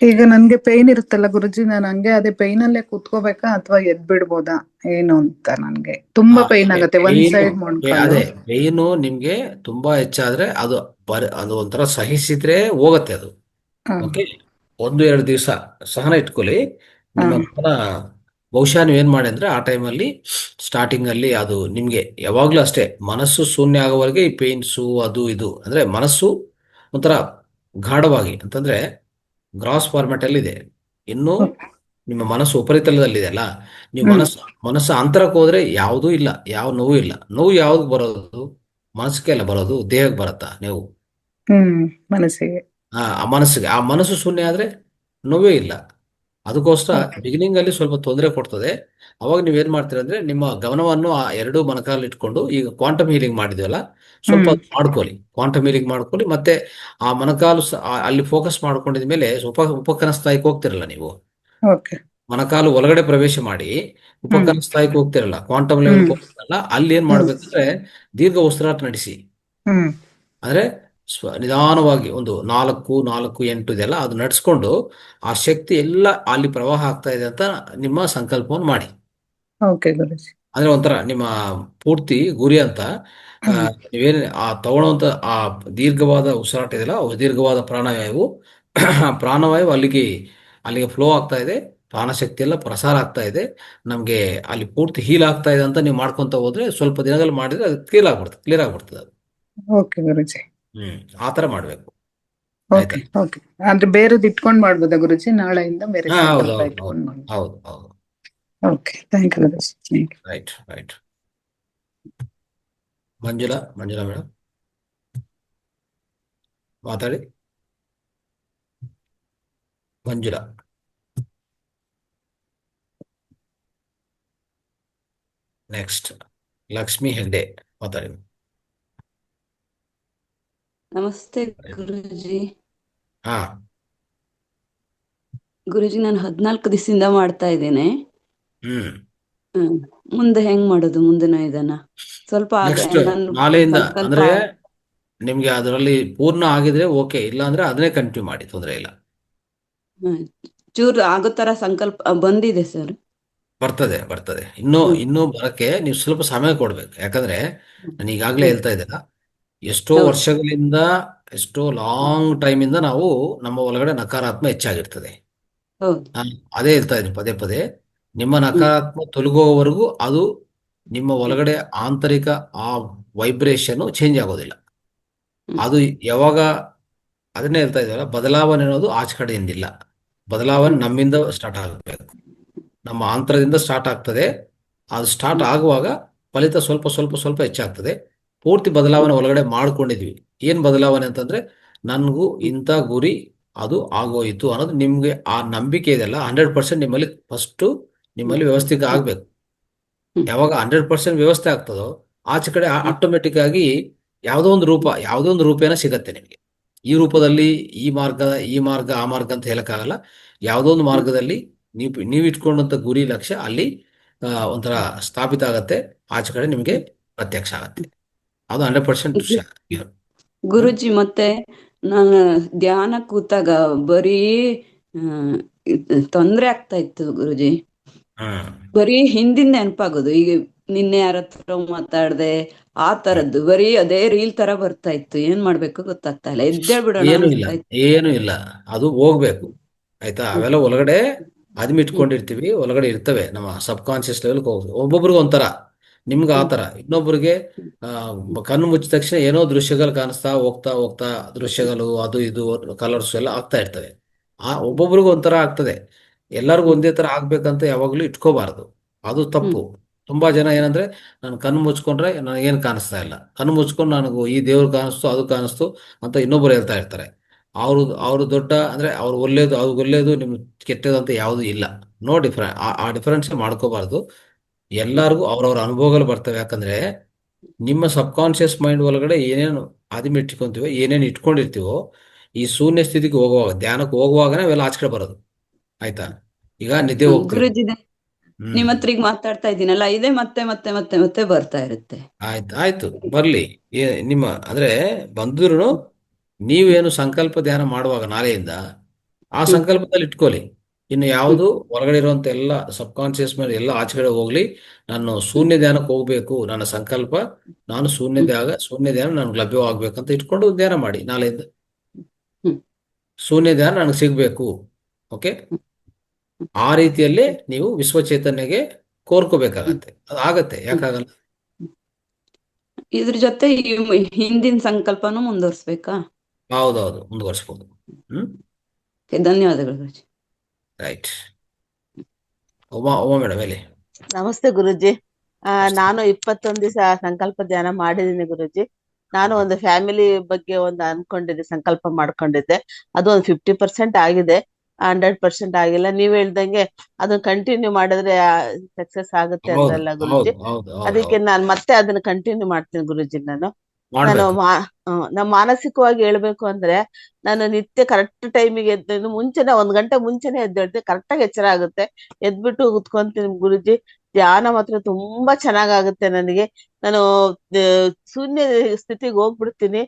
ಈಗ ನನ್ಗೆ ಪೈನ್ ಇರುತ್ತಲ್ಲ ಗುರುಜಿ, ನಾನು ಹಂಗೆ ಅದೇ ಪೈನ್ ಅಲ್ಲೇ ಕೂತ್ಕೋಬೇಕಾ ಅಥವಾ ಎದ್ ಬಿಡ್ಬೋದಾ ಏನು ಅಂತ. ನನ್ಗೆ ತುಂಬಾ ಪೈನ್ ಆಗತ್ತೆ ಒಂದ್ ಪೇಯ್ನು ಸೈಡ್ ಮೊಣ್ಕಾಲು. ಅದೇ ಪೇಯ್ನು ನಿಮ್ಗೆ ತುಂಬಾ ಹೆಚ್ಚಾದ್ರೆ ಅದು ಒಂಥರ ಸಹಿಸಿದ್ರೆ ಹೋಗತ್ತೆ ಅದು. ಹ, ಓಕೆ, 1-2 ದಿವಸ ಸಹನ ಇಟ್ಕೊಳ್ಳಿ. ಹ, ನಿಮ್ಮ ಗಮನ ಬಹುಶಃ ನೀವೇನ್ ಮಾಡಿ ಅಂದ್ರೆ, ಆ ಟೈಮಲ್ಲಿ ಸ್ಟಾರ್ಟಿಂಗ್ ಅಲ್ಲಿ ಅದು ನಿಮ್ಗೆ ಯಾವಾಗ್ಲೂ ಅಷ್ಟೇ, ಮನಸ್ಸು ಶೂನ್ಯ ಆಗೋವರೆಗೆ ಈ ಪೇಯ್ನ್ಸು ಅದು ಇದು ಅಂದ್ರೆ ಮನಸ್ಸು ಒಂಥರ ಗಾಢವಾಗಿ ಅಂತಂದ್ರೆ ಗ್ರಾಸ್ ಫಾರ್ಮ್ಯಾಟ್ ಅಲ್ಲಿ ಇದೆ. ಇನ್ನು ಓಕೆ. ನಿಮ್ಮ ಮನಸ್ಸು ಉಪರಿತಲದಲ್ಲಿದೆ ಅಲ್ಲ, ನೀವು ಹ್ಮ್ ಮನಸ್ಸು ಅಂತರಕ್ಕೆ ಹೋದ್ರೆ ಯಾವುದೂ ಇಲ್ಲ, ಯಾವ ನೋವು ಇಲ್ಲ. ನೋವು ಯಾವ್ದು ಬರೋದು? ಮನಸ್ಸಿಗೆ ಅಲ್ಲ ಬರೋದು, ದೇಹಕ್ಕೆ ಬರುತ್ತಾ ನೋವು? ಮನಸ್ಸಿಗೆ. ಆ ಮನಸ್ಸಿಗೆ. ಆ ಮನಸ್ಸು ಶೂನ್ಯ ಆದ್ರೆ ನೋವೇ ಇಲ್ಲ. ಅದಕ್ಕೋಸ್ಕರ ಓಕೆ. ಬಿಗಿನಿಂಗ್ ಅಲ್ಲಿ ಸ್ವಲ್ಪ ತೊಂದರೆ ಕೊಡ್ತದೆ. ಅವಾಗ ನೀವೇನ್ ಮಾಡ್ತೀರ ಅಂದ್ರೆ, ನಿಮ್ಮ ಗಮನವನ್ನು ಆ ಎರಡು ಮೊಣಕಾಲು ಇಟ್ಕೊಂಡು, ಈಗ ಕ್ವಾಂಟಮ್ ಹೀಲಿಂಗ್ ಮಾಡಿದ್ವಲ್ಲ, ಸ್ವಲ್ಪ ಹ್ಮ್ ಅದು ಮಾಡ್ಕೊಳ್ಳಿ. ಕ್ವಾಂಟಮ್ ಹೀಲಿಂಗ್ ಮಾಡ್ಕೊಳ್ಳಿ. ಮತ್ತೆ ಆ ಮೊಣಕಾಲು ಅಲ್ಲಿ ಫೋಕಸ್ ಮಾಡ್ಕೊಂಡಿದ ಮೇಲೆ ಉಪಕರಣ ಸ್ಥಾಯಿಗೆ ಹೋಗ್ತಿರಲ್ಲ ನೀವು, ಓಕೆ. ಮೊಣಕಾಲು ಒಳಗಡೆ ಪ್ರವೇಶ ಮಾಡಿ ಹ್ಮ್ ಉಪಕರಣ ಸ್ಥಾಯಿಗೆ ಹೋಗ್ತಿರಲ್ಲ, ಕ್ವಾಂಟಮ್ ಲೆವೆಲ್ ಹ್ಮ್ ಹೋಗ್ತಿರಲ್ಲ, ಅಲ್ಲಿ ಏನ್ ಹ್ಮ್ ಮಾಡ್ಬೇಕಂದ್ರೆ ದೀರ್ಘ ಉಸಿರಾಟ ನಡೆಸಿ. ಹ್ಮ್ ಅಂದ್ರೆ ನಿಧಾನವಾಗಿ ಒಂದು 4-4-8 ಇದೆಯಲ್ಲ, ಅದು ನಡ್ಸ್ಕೊಂಡು ಆ ಶಕ್ತಿ ಎಲ್ಲ ಅಲ್ಲಿ ಪ್ರವಾಹ ಆಗ್ತಾ ಇದೆ ಅಂತ ನಿಮ್ಮ ಸಂಕಲ್ಪವನ್ನು ಮಾಡಿ. ಓಕೆ ಗುರುಜಿ. ಅಂದ್ರೆ ಒಂಥರ ನಿಮ್ಮ ಪೂರ್ತಿ ಗುರಿ ಅಂತ. ಹ್ಮ್ ನೀವೇನು ಆ ತಗೊಳ್ಳೋಂಥ ಆ ದೀರ್ಘವಾದ ಉಸಿರಾಟ ಇದೆಯಲ್ಲ, ಅವು ದೀರ್ಘವಾದ ಪ್ರಾಣವಾಯು ಆ ಪ್ರಾಣವಾಯು ಅಲ್ಲಿಗೆ ಫ್ಲೋ ಆಗ್ತಾ ಇದೆ, ಪ್ರಾಣಶಕ್ತಿ ಎಲ್ಲ ಪ್ರಸಾರ ಆಗ್ತಾ ಇದೆ, ನಮಗೆ ಅಲ್ಲಿ ಪೂರ್ತಿ ಹೀಲ್ ಆಗ್ತಾ ಇದೆ ಅಂತ ನೀವು ಮಾಡ್ಕೊಂತ ಹೋದ್ರೆ ಸ್ವಲ್ಪ ದಿನದಲ್ಲಿ ಮಾಡಿದ್ರೆ ಅದು ಕ್ಲಿಯರ್ ಆಗ್ಬಿಡ್ತದೆ ಅದು. ಓಕೆ ಗುರುಜಿ. ಆ ಥರ ಮಾಡಬೇಕು. ಆಯ್ತಾ? Okay okay. ಅಂದ್ರೆ ಬೇರೆದ್ ಇಟ್ಕೊಂಡ್ ಮಾಡ್ಬೋದಾ ಗುರುಜಿ? ನಾಳೆಯಿಂದ ಬೇರೆ ಹೌದು ಸಂಕಲ್ಪ ಹೌದು ಹೌದು ಇಟ್ಕೊಂಡ್ ಮಾಡ್ಬೋದು? ಹೌದು ಹೌದು. Okay, thank you Guruji. Thank you. Right right. Manjula madam ಮಾತಾಡಿ. ಮಂಜುಳಾ. ನೆಕ್ಸ್ಟ್ ಲಕ್ಷ್ಮಿ ಹೆಗ್ಡೆ ಮಾತಾಡಿ. ನಮಸ್ತೆ ಗುರುಜಿ. ಹಾ ಗುರುಜಿ, ನಾನು 14 ದಿವಸದಿಂದ ಮಾಡ್ತಾ ಇದ್ದೇನೆ. ಹ್ಮ್ ಮುಂದೆ ಹೆಂಗ್ ಮಾಡೋದು ಮುಂದಿನ ಇದನ್ನ? ಸ್ವಲ್ಪ ನೆಕ್ಸ್ಟ್ ನನ್ನ ನಾಳೆಯಿಂದ ಸಂಕಲ್ಪ. ಅಂದ್ರೆ ನಿಮ್ಗೆ ಅದರಲ್ಲಿ ಪೂರ್ಣ ಆಗಿದ್ರೆ ಓಕೆ, ಇಲ್ಲ ಅಂದ್ರೆ ಅದನ್ನೇ ಕಂಟಿನ್ಯೂ ಮಾಡಿ, ತೊಂದರೆ ಇಲ್ಲ. ಚೂರು ಆಗೋ ತರ ಸಂಕಲ್ಪ ಬಂದಿದೆ ಸರ್. ಬರ್ತದೆ. ಇನ್ನೂ ಬರಕ್ಕೆ ನೀವು ಸ್ವಲ್ಪ ಸಮಯ ಕೊಡ್ಬೇಕು. ಯಾಕಂದ್ರೆ ನಾನು ಈಗಾಗಲೇ ಹೇಳ್ತಾ ಇದ್ದೆಲ್ಲ, ಎಷ್ಟೋ ಹೌದು. ವರ್ಷಗಳಿಂದ, ಎಷ್ಟೋ ಲಾಂಗ್ ಟೈಮ್ ಇಂದ ನಾವು ನಮ್ಮ ಒಳಗಡೆ ನಕಾರಾತ್ಮ ಹೆಚ್ಚಾಗಿರ್ತದೆ. ಹೌದು. ನಾನು ಅದೇ ಹೇಳ್ತಾ ಇದ್ದೀನಿ ಪದೇ ಪದೇ, ನಿಮ್ಮ ನಕಾರಾತ್ಮ ತೊಲಗುವವರೆಗೂ ಅದು ನಿಮ್ಮ ಒಳಗಡೆ ಆಂತರಿಕ ಆ ವೈಬ್ರೇಷನ್ ಚೇಂಜ್ ಆಗೋದಿಲ್ಲ. ಅದು ಯಾವಾಗ, ಅದನ್ನೇ ಹೇಳ್ತಾ ಇದ್ದೀವಲ್ಲ, ಬದಲಾವಣೆ ಅನ್ನೋದು ಆಚೆ ಕಡೆಯಿಂದಿಲ್ಲ, ಬದಲಾವಣೆ ನಮ್ಮಿಂದ ಸ್ಟಾರ್ಟ್ ಆಗಬೇಕು, ನಮ್ಮ ಆಂತರದಿಂದ ಸ್ಟಾರ್ಟ್ ಆಗ್ತದೆ. ಅದು ಸ್ಟಾರ್ಟ್ ಆಗುವಾಗ ಫಲಿತ ಸ್ವಲ್ಪ ಸ್ವಲ್ಪ ಸ್ವಲ್ಪ ಹೆಚ್ಚಾಗ್ತದೆ. ಪೂರ್ತಿ ಬದಲಾವಣೆ ಒಳಗಡೆ ಮಾಡ್ಕೊಂಡಿದ್ವಿ. ಏನು ಬದಲಾವಣೆ ಅಂತಂದ್ರೆ, ನನಗೂ ಇಂಥ ಗುರಿ ಅದು ಆಗೋಯಿತು ಅನ್ನೋದು ನಿಮ್ಗೆ ಆ ನಂಬಿಕೆ ಇದೆಲ್ಲ 100% ನಿಮ್ಮಲ್ಲಿ ವ್ಯವಸ್ಥಿತ ಆಗ್ಬೇಕು. ಯಾವಾಗ 100% ವ್ಯವಸ್ಥೆ ಆಗ್ತದೋ, ಆಚೆ ಕಡೆ ಆಟೋಮೆಟಿಕ್ ಆಗಿ ಯಾವುದೋ ಒಂದು ರೂಪೇನ ಸಿಗತ್ತೆ ನಿಮಗೆ. ಈ ರೂಪದಲ್ಲಿ ಈ ಮಾರ್ಗ ಆ ಮಾರ್ಗ ಅಂತ ಹೇಳಕ್ಕಾಗಲ್ಲ. ಯಾವುದೋ ಒಂದು ಮಾರ್ಗದಲ್ಲಿ ನೀವು ಇಟ್ಕೊಂಡಂತ ಗುರಿ ಲಕ್ಷ್ಯ ಅಲ್ಲಿ ಒಂಥರ ಸ್ಥಾಪಿತ ಆಗತ್ತೆ, ಆಚೆ ಕಡೆ ನಿಮಗೆ ಪ್ರತ್ಯಕ್ಷ ಆಗತ್ತೆ. ಅದು 100% ದೃಶ್ಯ. ಗುರುಜಿ, ಮತ್ತೆ ನಾನು ಧ್ಯಾನ ಕೂತಾಗ ಬರೀ ತೊಂದ್ರೆ ಆಗ್ತಾ ಇತ್ತು ಗುರುಜಿ. ಬರೀ ಹಿಂದಿನ ನೆನಪಾಗೋದು. ಈಗ ನಿನ್ನೆ ಯಾರ ಹತ್ರ ಮಾತಾಡ್ದೆ, ಆ ತರದ್ದು ಬರೀ ಅದೇ ರೀಲ್ ತರ ಬರ್ತಾ ಇತ್ತು. ಏನ್ ಮಾಡ್ಬೇಕು ಗೊತ್ತಾಗ್ತಾ ಇಲ್ಲ. ಎದ್ದೇ ಬಿಡೋಣ ಅನಿಸ್ತಾ ಇತ್ತು. ಏನು ಇಲ್ಲ, ಅದು ಹೋಗ್ಬೇಕು. ಆಯ್ತಾ? ಅವೆಲ್ಲ ಒಳಗಡೆ ಇಟ್ಕೊಂಡಿರ್ತೀವಿ, ಒಳಗಡೆ ಇರ್ತವೆ, ನಮ್ಮ ಸಬ್ ಕಾನ್ಶಿಯಸ್ ಲೆವೆಲ್ ಹೋಗ್ಬೇಕು. ಒಬ್ಬೊಬ್ರಿಗೆ ಒಂಥರ, ನಿಮ್ಗೆ ಆ ತರ, ಇನ್ನೊಬ್ರಿಗೆ ಕಣ್ಣು ಮುಚ್ಚಿದ ತಕ್ಷಣ ಏನೋ ದೃಶ್ಯಗಳು ಕಾಣಿಸ್ತಾ ಹೋಗ್ತಾ ದೃಶ್ಯಗಳು ಅದು ಇದು ಕಲರ್ಸ್ ಎಲ್ಲ ಆಗ್ತಾ ಇರ್ತವೆ. ಒಬ್ಬೊಬ್ರಿಗೂ ಒಂಥರ ಆಗ್ತದೆ. ಎಲ್ಲರಿಗೂ ಒಂದೇ ತರ ಆಗ್ಬೇಕಂತ ಯಾವಾಗ್ಲೂ ಇಟ್ಕೋಬಾರದು, ಅದು ತಪ್ಪು. ತುಂಬಾ ಜನ ಏನಂದ್ರೆ, ನಾನು ಕಣ್ಣು ಮುಚ್ಕೊಂಡ್ರೆ ನನಗೇನು ಕಾಣಿಸ್ತಾ ಇಲ್ಲ, ಕಣ್ಣು ಮುಚ್ಕೊಂಡು ನನಗೂ ಈ ದೇವ್ರು ಕಾಣಿಸ್ತು ಅದು ಕಾಣಿಸ್ತು ಅಂತ ಇನ್ನೊಬ್ರು ಹೇಳ್ತಾ ಇರ್ತಾರೆ. ಅವರು ದೊಡ್ಡ ಅಂದ್ರೆ ಅವ್ರು ಒಳ್ಳೇದು ನಿಮ್ಗೆ ಕೆಟ್ಟದು ಅಂತ ಯಾವುದು ಇಲ್ಲ. No difference. ಆ ಡಿಫರೆನ್ಸ್ ಮಾಡ್ಕೋಬಾರ್ದು. ಎಲ್ಲರಿಗೂ ಅವ್ರವ್ರ ಅನುಭವಗಳು ಬರ್ತವೆ. ಯಾಕಂದ್ರೆ ನಿಮ್ಮ ಸಬ್ ಕಾನ್ಶಿಯಸ್ ಮೈಂಡ್ ಒಳಗಡೆ ಏನೇನು ಆದಿಮ ಇಟ್ಕೊಂತೀವೋ, ಏನೇನು ಇಟ್ಕೊಂಡಿರ್ತೀವೋ, ಈ ಶೂನ್ಯ ಸ್ಥಿತಿಗೆ ಹೋಗುವಾಗ, ಧ್ಯಾನಕ್ಕೆ ಹೋಗುವಾಗನೇ ಅವೆಲ್ಲ ಆಚೆ ಬರೋದು. ಆಯ್ತಾ? ಈಗ ನಿದ್ದೆ ಹೋಗ್ತೀವಿ. ಗುರುಜಿ, ನಿಮ್ಮ ಹತ್ರ ಈಗ ಮಾತಾಡ್ತಾ ಇದ್ದೀನಲ್ಲ, ಇದೇ ಮತ್ತೆ ಮತ್ತೆ ಮತ್ತೆ ಮತ್ತೆ ಬರ್ತಾ ಇರುತ್ತೆ. ಆಯ್ತು ಬರ್ಲಿ. ನಿಮ್ಮ ಅಂದ್ರೆ ಬಂದ್ರು, ನೀವೇನು ಸಂಕಲ್ಪ ಧ್ಯಾನ ಮಾಡುವಾಗ ನಾಳೆಯಿಂದ ಆ ಸಂಕಲ್ಪದಲ್ಲಿ ಇಟ್ಕೊಳ್ಳಿ. ಇನ್ನು ಯಾವುದು ಹೊರಗಡೆ ಇರುವಂತ ಎಲ್ಲ ಸಬ್ ಕಾನ್ಶಿಯಸ್ ಮೇಲೆ ಎಲ್ಲ ಆಚೆಗಡೆ ಹೋಗ್ಲಿ, ನಾನು ಶೂನ್ಯ ಧ್ಯಾನಕ್ಕೆ ಹೋಗ್ಬೇಕು, ನನ್ನ ಸಂಕಲ್ಪ ನಾನು ಶೂನ್ಯ ಧ್ಯಾನ ನನಗೆ ಲಭ್ಯವಾಗ್ಬೇಕಂತ ಇಟ್ಕೊಂಡು ಧ್ಯಾನ ಮಾಡಿ. ನಾಳೆಯಿಂದ ಶೂನ್ಯ ಧ್ಯಾನ ನನಗೆ ಸಿಗ್ಬೇಕು. ಓಕೆ, ಆ ರೀತಿಯಲ್ಲಿ ನೀವು ವಿಶ್ವ ಚೈತನ್ಯಗೆ ಕೋರ್ಕೋಬೇಕಾಗತ್ತೆ. ಅದು ಆಗತ್ತೆ, ಯಾಕಾಗಲ್ಲ? ಇದ್ರ ಜೊತೆ ಈ ಹಿಂದಿನ ಸಂಕಲ್ಪನೂ ಮುಂದುವರ್ಸ್ಬೇಕಾ? ಹೌದೌದು, ಮುಂದುವರ್ಸ್ಬೋದು. ಧನ್ಯವಾದಗಳು ಗುರುಜಿ. ರೈಟ್. ಉಮಾ ಮೇಡಮ್ ಹೇಳಿ. ನಮಸ್ತೆ ಗುರುಜಿ. ನಾನು 21 ದಿವಸ ಸಂಕಲ್ಪ ಧ್ಯಾನ ಮಾಡಿದ್ದೀನಿ ಗುರುಜಿ. ನಾನು ಒಂದು ಫ್ಯಾಮಿಲಿ ಬಗ್ಗೆ ಒಂದು ಅನ್ಕೊಂಡಿದ್ದೆ, ಸಂಕಲ್ಪ ಮಾಡ್ಕೊಂಡಿದ್ದೆ. ಅದು ಒಂದು 50% ಆಗಿದೆ, 100% ಆಗಿಲ್ಲ. ನೀವ್ ಹೇಳ್ದಂಗೆ ಅದನ್ನ ಕಂಟಿನ್ಯೂ ಮಾಡಿದ್ರೆ ಸಕ್ಸಸ್ ಆಗುತ್ತೆ ಅಂದ್ರಲ್ಲ ಗುರುಜಿ. ಅದಕ್ಕೆ ನಾನು ಮತ್ತೆ ಅದನ್ನ ಕಂಟಿನ್ಯೂ ಮಾಡ್ತೀನಿ ಗುರುಜಿ. ನಾನು ನಮ್ಮ ಮಾನಸಿಕವಾಗಿ ಹೇಳ್ಬೇಕು ಅಂದ್ರೆ, ನಾನು ನಿತ್ಯ ಕರೆಕ್ಟ್ ಟೈಮಿಗೆ ಎದ್ದು ಮುಂಚೆನೆ 1 ಗಂಟೆ ಮುಂಚೆನೆ ಎದ್ದೇಳ್ತೆ, ಕರೆಕ್ಟಾಗಿ ಎಚ್ಚರ ಆಗುತ್ತೆ. ಎದ್ಬಿಟ್ಟು ಕುತ್ಕೊಂತೀನಿ ಗುರುಜಿ. ಧ್ಯಾನ ಮಾತ್ರ ತುಂಬಾ ಚೆನ್ನಾಗಾಗುತ್ತೆ ನನಗೆ. ನಾನು ಶೂನ್ಯ ಸ್ಥಿತಿಗೆ ಹೋಗ್ಬಿಡ್ತೀನಿ.